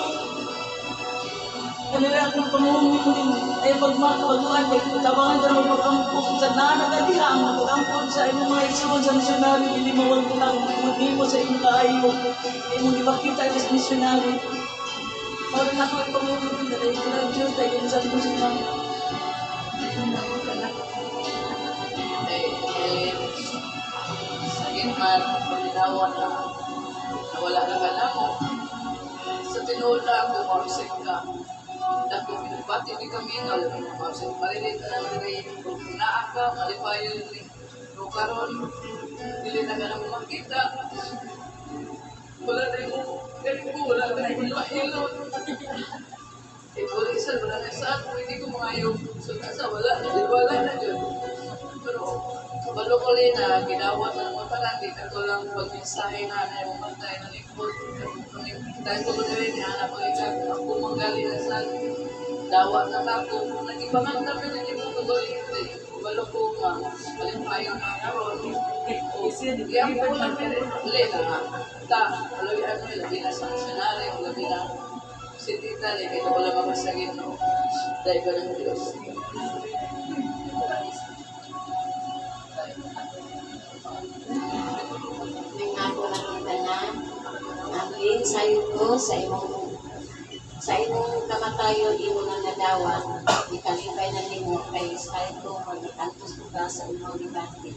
Speaker 2: Kanila akong pamumuhin mo din ay pagmakabaguan ay tabangan ka naman pag-ampok sa nanagalihan pag-ampok sa imong mga isunod sa missionary hindi mawag lang hindi mo sa imong kaayo hindi mo ipakita sa missionary para na ako ay pamumuhin dahil ko lang Diyos dahil ko sa Diyos na
Speaker 7: sa gitman paginawan na wala na ka na mo sa tinula ako mausik ka dako pinupati di kami nga mausik marilit na nagay naa ka malipayo ni karon dili na ka na makita wala na mo wala na mo mahilot pulisan wala na sa ako hindi ko maayaw so kasa wala na dyan pero kabalo ko rin na ginawa ng mga parang ito lang pag-mensahe na na yung matay na likod dahil ko na rin anak ko ikaw ako manggali na sa dawa na ako nag-ibangan kami na hindi mo kagawin kabalo ko malimpayo na karon kaya po namin ulit na aloy ano labi na sa missionary labi na si tita ito wala mamasagin no dahil ba ng Diyos
Speaker 1: Ako lang ang tanan. Amin sayo ko sa imong kamatayon imo na nadawan. Ikalipay na nimo kay sayo ko magikantos ko ka sa imong libati.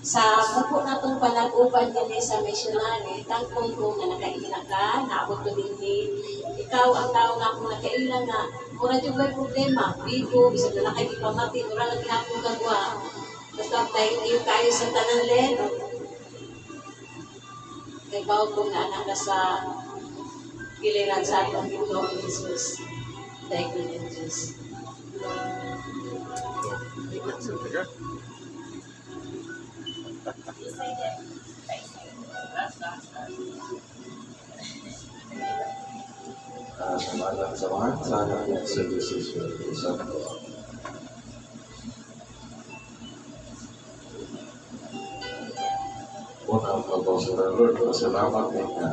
Speaker 1: Sa buko na itong panag-uban din sa missionary, tangkong ko na nakaina ka, naabot ko din
Speaker 2: ikaw ang tao nga akong nakailan nga mura yung may problema, bigo, bisag na kay ipamati, mura lang ginapong gagawa. Basta tayo tayo sa tanan leno. Kay bawag ko na anak na sa giliran sa atong Panginoon Jesus. Thank you, Jesus.
Speaker 8: Semalang samahan sana yang services bersama. Unang pagkausuran Lord, pasalamat na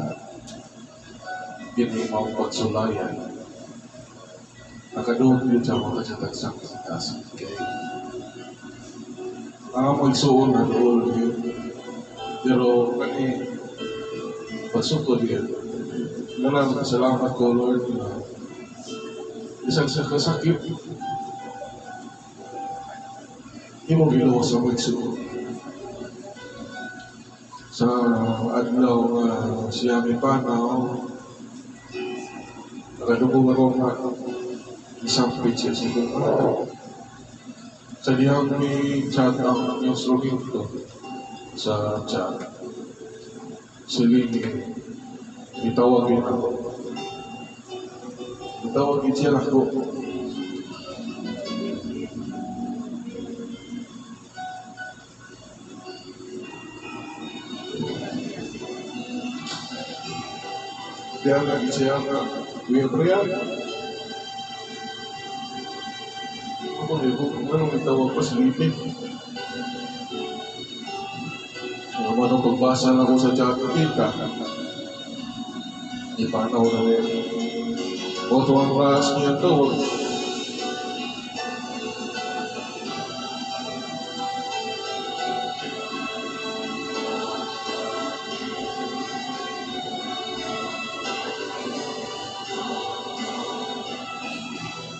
Speaker 8: hindi mau pagsulayan. Nakadoon yun sa mga katsagsang kasing kay magsuon na doon yun. Pero kani pagsukod yun. Nalang salamat ko Lord na isang sa kasakit hindi mo ginawa sa magsuon. Sa adlaw siya may panaw nakadugong ako nga isang picture sa kong sa diyang may chat ang instrumento sa chat silingin itawagin ako itawagin siya ako dia lagi siya nga Brian ako anong itawag pa silipin anong pagbasa na ko sa chat kita ipanaw na rin o tuwang ras niya ito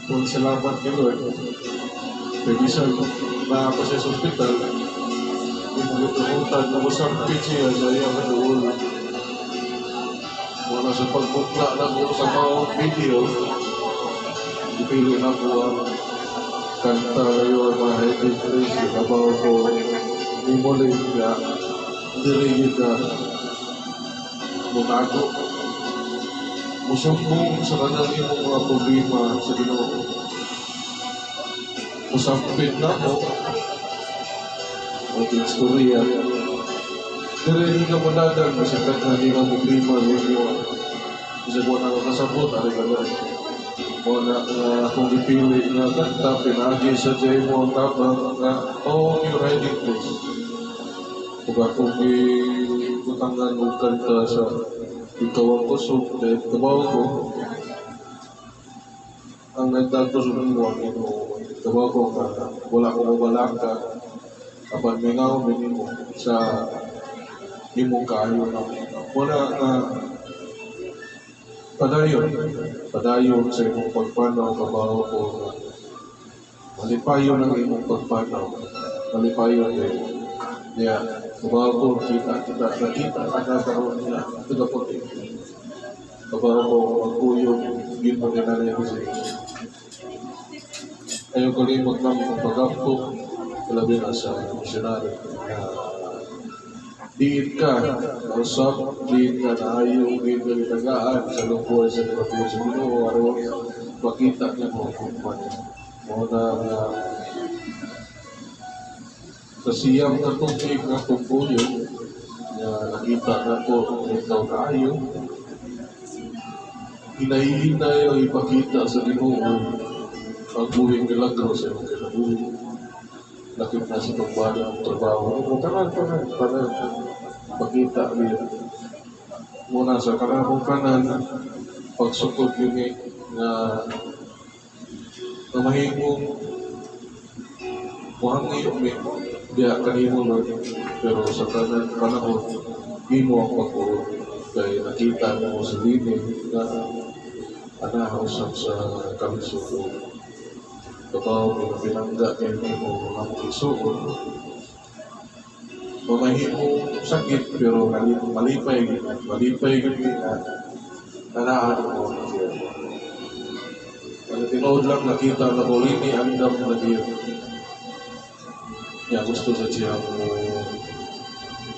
Speaker 8: kung salamat kay Lord pwede siya na ako sa hospital pinagutumutan na ko sa pitch niya sa iyang kaduol muna sa pagpukla na ko sa mga video ipili na ko ang kanta your my head crazy about ko ni Molay nga dirigid na munago musumbong sa kanyang imong mga problema sa Ginoo musampit na ko ang istorya dirigid ka manadan sa kanyang imong problema ninyo isa ko na kasabot ari ka na muna akong ipili na kanta pinagi sa J mo ang tabang na all your hiding place kung akong ibutangan ng kanta sa ikaw ang kusog dahil kabaw ko ang nagdagtos mo ang kabaw ko wala ko mabalaka kapag may ngaw mo sa imong kayo na wala na padayon sa imong pagpanaw kabaw ko malipayon ang imong pagpanaw malipayon din niya kabaw ko nakita karon niya tagapagin kabaw ko magkuyog yun mo ginanay ko siya ayaw ko rin maglamang pag-apto kalabi na sa missionary diit ka usap diit ka na ayaw diit ka nitagaan sa lungkoy sa nilapos sa Ginoo araw makita niya mo kung muna sa siyang natungkig na tungkulyo na nakita na ko ikaw na ayaw hinahihinay ang ipakita sa Ginoo ang buwing milagro sa iyong kinabuhi lakip na sa pagbalik ang trabaho kanan pakita niya muna sa kanamong kanan pagsukod yun na mahingong muhangi umi diya kanimo Lord pero sa kanan panahon imo ang pagpuro kaya nakita mo sa linig na anahausap sa kamisuro kabaw mo pinangga kay mo ang isuon mamahimo sakit pero malipay gini na Anaan mo na siya. Ano tinood lang nakita na ko rini andam na diyo. Ya gusto sa siya mo.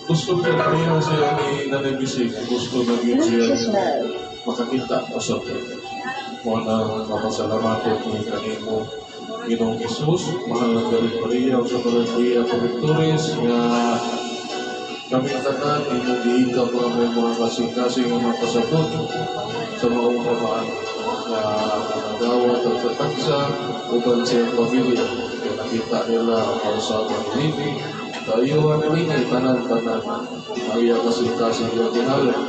Speaker 8: Gusto ko na niya siya ni Nanay Bising. Gusto na niya siya makakita o sa mo na mapasalamat ni kanimo Ginoong Jesus, mahal na Darig Maria, o sa Maria Pavictores, nga kami tanan, imong giika pa may mga kasing-kasing mga pasabot sa mga umamaan na nagawat at katagsa upang siyang pamilya. Kaya nakita nila ang kausapan ni Lini, kaayuhan ni Lini, tanan-tanan, Maria kasing-kasing yung tinalan.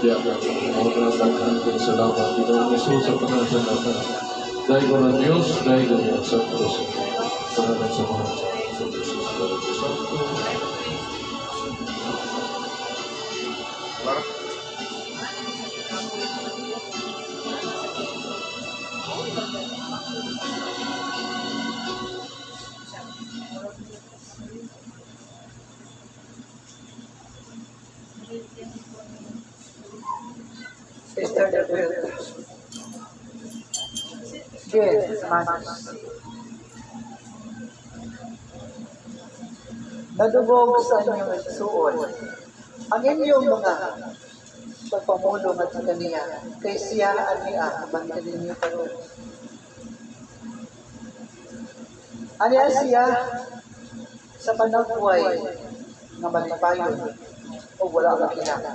Speaker 8: Kaya mga nagkakantong salamat Ginoong Jesus sa pananasan. Dahil ko ng Diyos, dahil ko ng Santos. Salamat sa mga sa Jesus, dahil ko Santos.
Speaker 3: Sister Gabriel. Yes, Manos. Nadubog sa inyong suon ang inyong mga pagpamulong at kaniya kay siya aniya bantalin niyo pa rin. Aniya siya sa panagbuhay na malipayon o wala kang kinaka.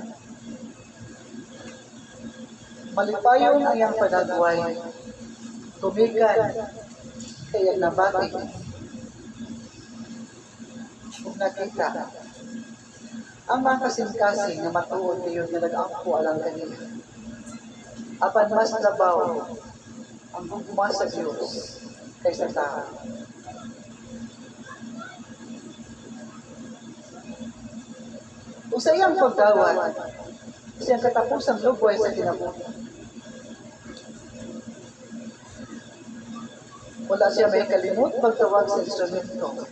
Speaker 3: Malipayon ang iyang panagbuhay, tumikan kaya nabati kung nakita ang mga kasing-kasing na matuon kayo na nag-angko alang kanina. Apan mas labaw ang gugma sa Diyos kaysa tao. Usa iyang pagdawat, siyang katapusang lugway sa kinabuhi. Wala siya may kalimot pagtawag sa instrumento.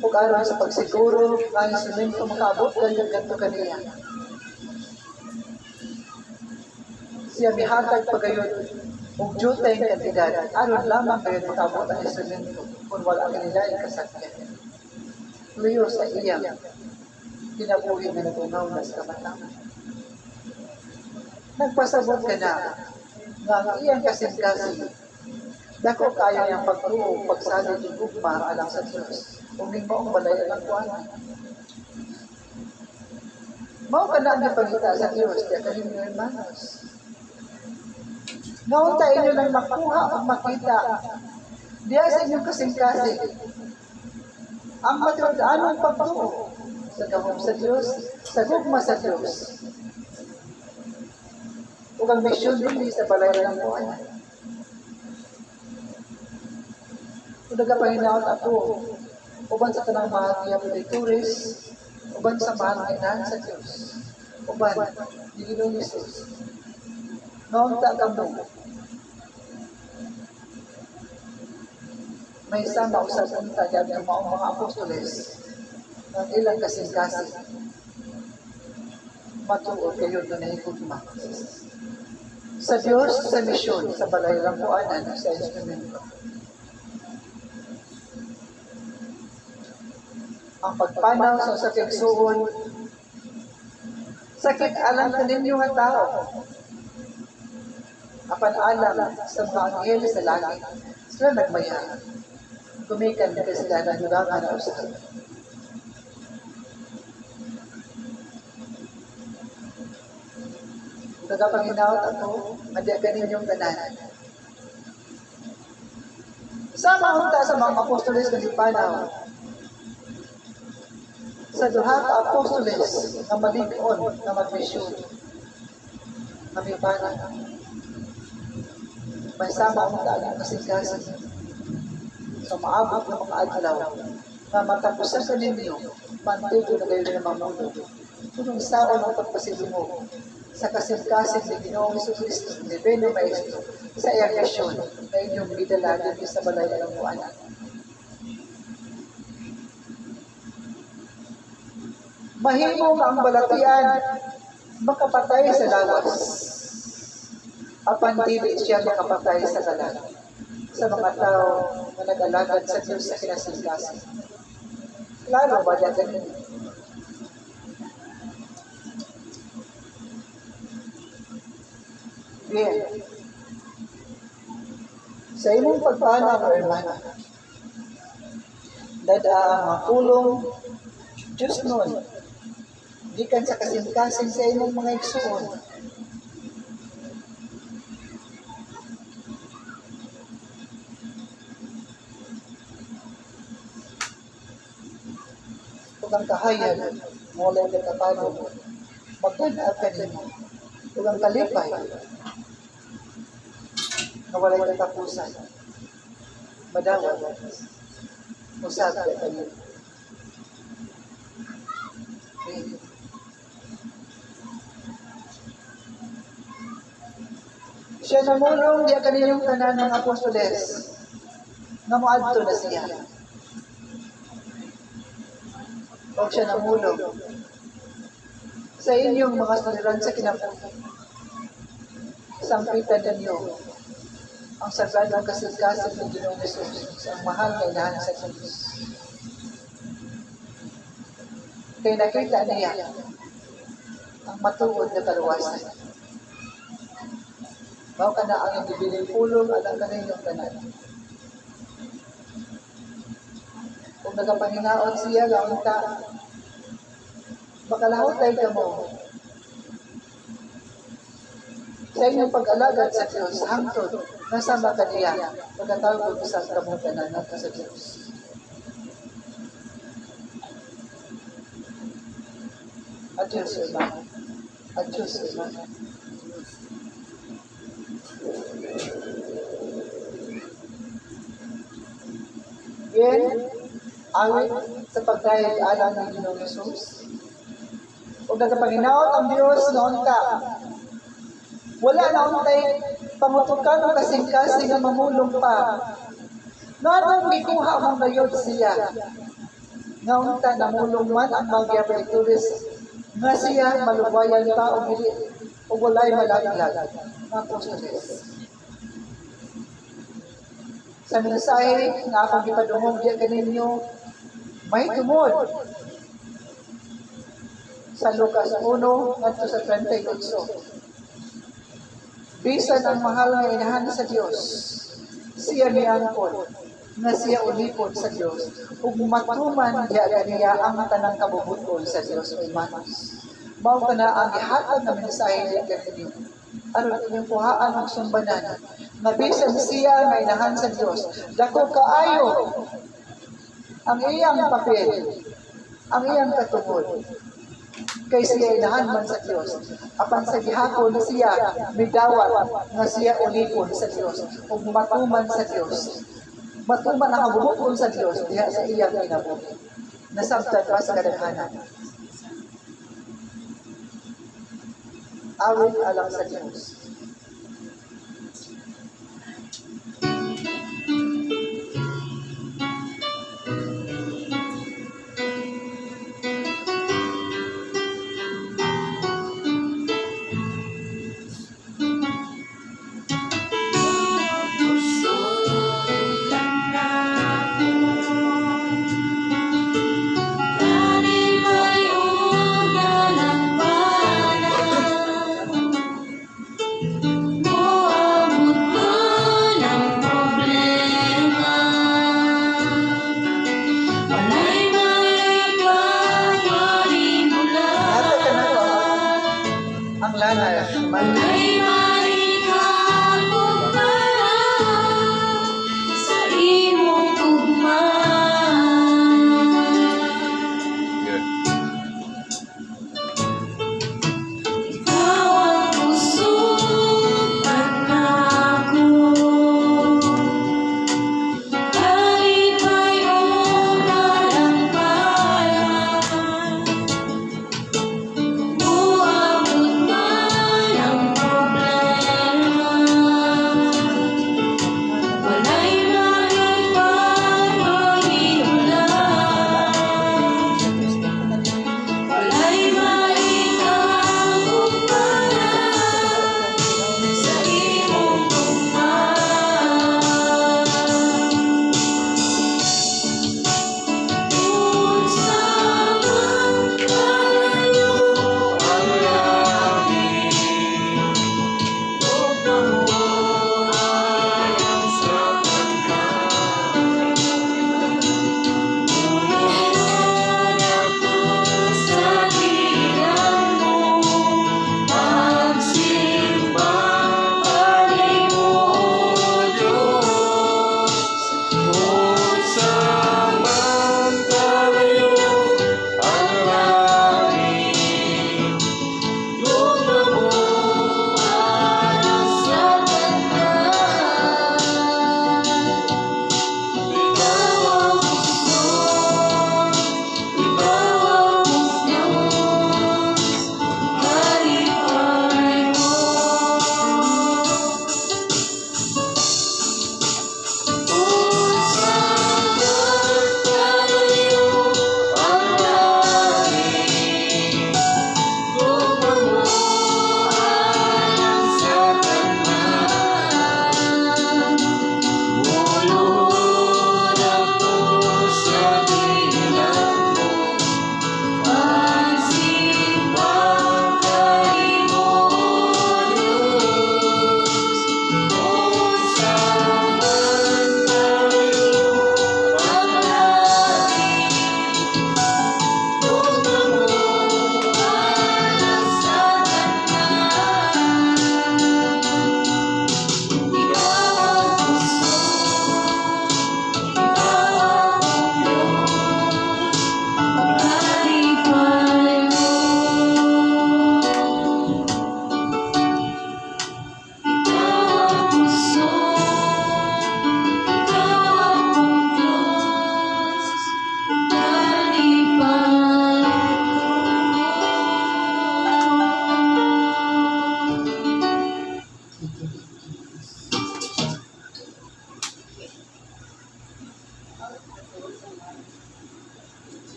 Speaker 3: Kung aron sa pagsiguro, ang instrumento makaabot ganto kaniya. Siya mihatag pagayon og jutay ng kantidad, aron lamang kayo makaabot ang instrumento kung wala kanila ikasakyan. Luyo sa iyang kinabuhi na natunaw na sa kamataman. Nagpasabot ka na nga ang iyang kasing-kasing dako kaya niyang pagtuo pagsalit yung gugma alang sa Diyos kung hindi mo ang balay alang kuwanan. Mao ka na ang napagita sa Diyos kaya kanin yung hermanos. Ngayon tayo lang makuha at makita diya sa inyong kasing-kasing ang matuod-anong pagtuo sa gawang sa Diyos, sa gugma sa Diyos. Ug ang misyon din sa balay ng buhay. Kung nagapahinaot ako, uban sa tanang mahal niya Pavictores, uban sa mahal na sa Diyos, uban, ni Ginoong Jesus. Noong tagamong, may sama usap ng tagyag ng mga apostoles ng ilang kasing-kasing. Matuod kayo doon na higugma. Sa Diyos, sa misyon, sa balay ng buwanan, sa instrumento. Ang pagpanaw sa sakit suon, sakit alam ka ninyo nga tao. Apan alam sa mga anghel sa langit, sila nagmaya. Kumikan ka sila na hilangan na usahan. Nagapanginaot ako, madya ka ninyong tanan. Sama hunta sa mga apostoles na ipanaw. Sa duha ka apostoles na malig-on na magmisyon. Na ipanaw. May sama hunta ang kasing-kasing. Sa maabot ng mga adlaw na matapusan sa ninyo, pantigo na kayo na mamuno. Kung isaon ang pagpasilyo mo, sa kasing-kasing ni Ginoong Jesucristo, ni Beno Maestro, sa iyang misyon na inyong bidalagan sa balay ng buwanan. Mahimo nga ang balatian makapatay sa lawas. Apan dili siya makapatay sa kalag sa mga tao na nag-alagad sa Diyos sa kinasingkasan. Klaro ba niya ganun? Bien. Sa imong pagpanaw, hermana, dadaang makulong Diyos nun, gikan sa kasing-kasing sa imong mga igsuon. Kung ang kahayan, mulay ka kapano, magdanaag ka nimo. Kung ang kalipay, nawalay katapusan, madawat, usad ka nimo. Siya namulong diya kaninyong tanan ng apostoles nga moadto na siya. O siya namulong sa inyong mga suliran sa kinabuhi. Sampitan ninyo ang sagradong kasing-kasing ng Ginoong Jesus sa mahal na inahan sa Diyos. Kaya nakita niya ang matuod na kaluwasan. Mao ka na ang ibiling pulong at ang kaninyong tanan. Kung nagapanginaon siya, gawin ka, makalahotay ka mo sa inyong pag-alagad sa Diyos, hangtod, nasama ka niya, pagkatawag ko sa kamong tanan nato sa Diyos. Adios, hermano. Adios, hermano. Yan, awit sa pagkayag alam ng Ginoong Jesus. Kung nagpanginaot ang Diyos noon ka, wala na untay pangutukan o kasing-kasing na mamulong pa. Noon gikuha mong gayod siya. Nga unta namulong man ang mga turis nga siya malubayan pa o bili o walay malaglag. Apostoles. Sa mensahe na akong ipadungog diya kaninyo, may tumod. Sa Lucas 1 at sa 38. Bisan ang mahal na inahan sa Diyos, siya niangkon na siya ulipod sa Diyos ug matuman diya kaniya ang tanang kabubuton sa Diyos o imanos. Mao kana ang ihatag na mensahe diya kaninyo. Aron inyong kuhaan ang sumbanan na bisan siya nga inahan sa Diyos, dako kaayo ang iyang papel, ang iyang katungod. Kay siya inahan man sa Diyos, apan sa gihapon siya midawat nga siya ulipon sa Diyos, ug matuman sa Diyos. Matuman ang kabubukon sa Diyos diha sa iyang kinabuhi. Nasabtan pa sa kadaghanan. Awit alang sa Diyos.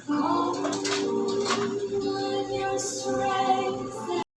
Speaker 2: Oh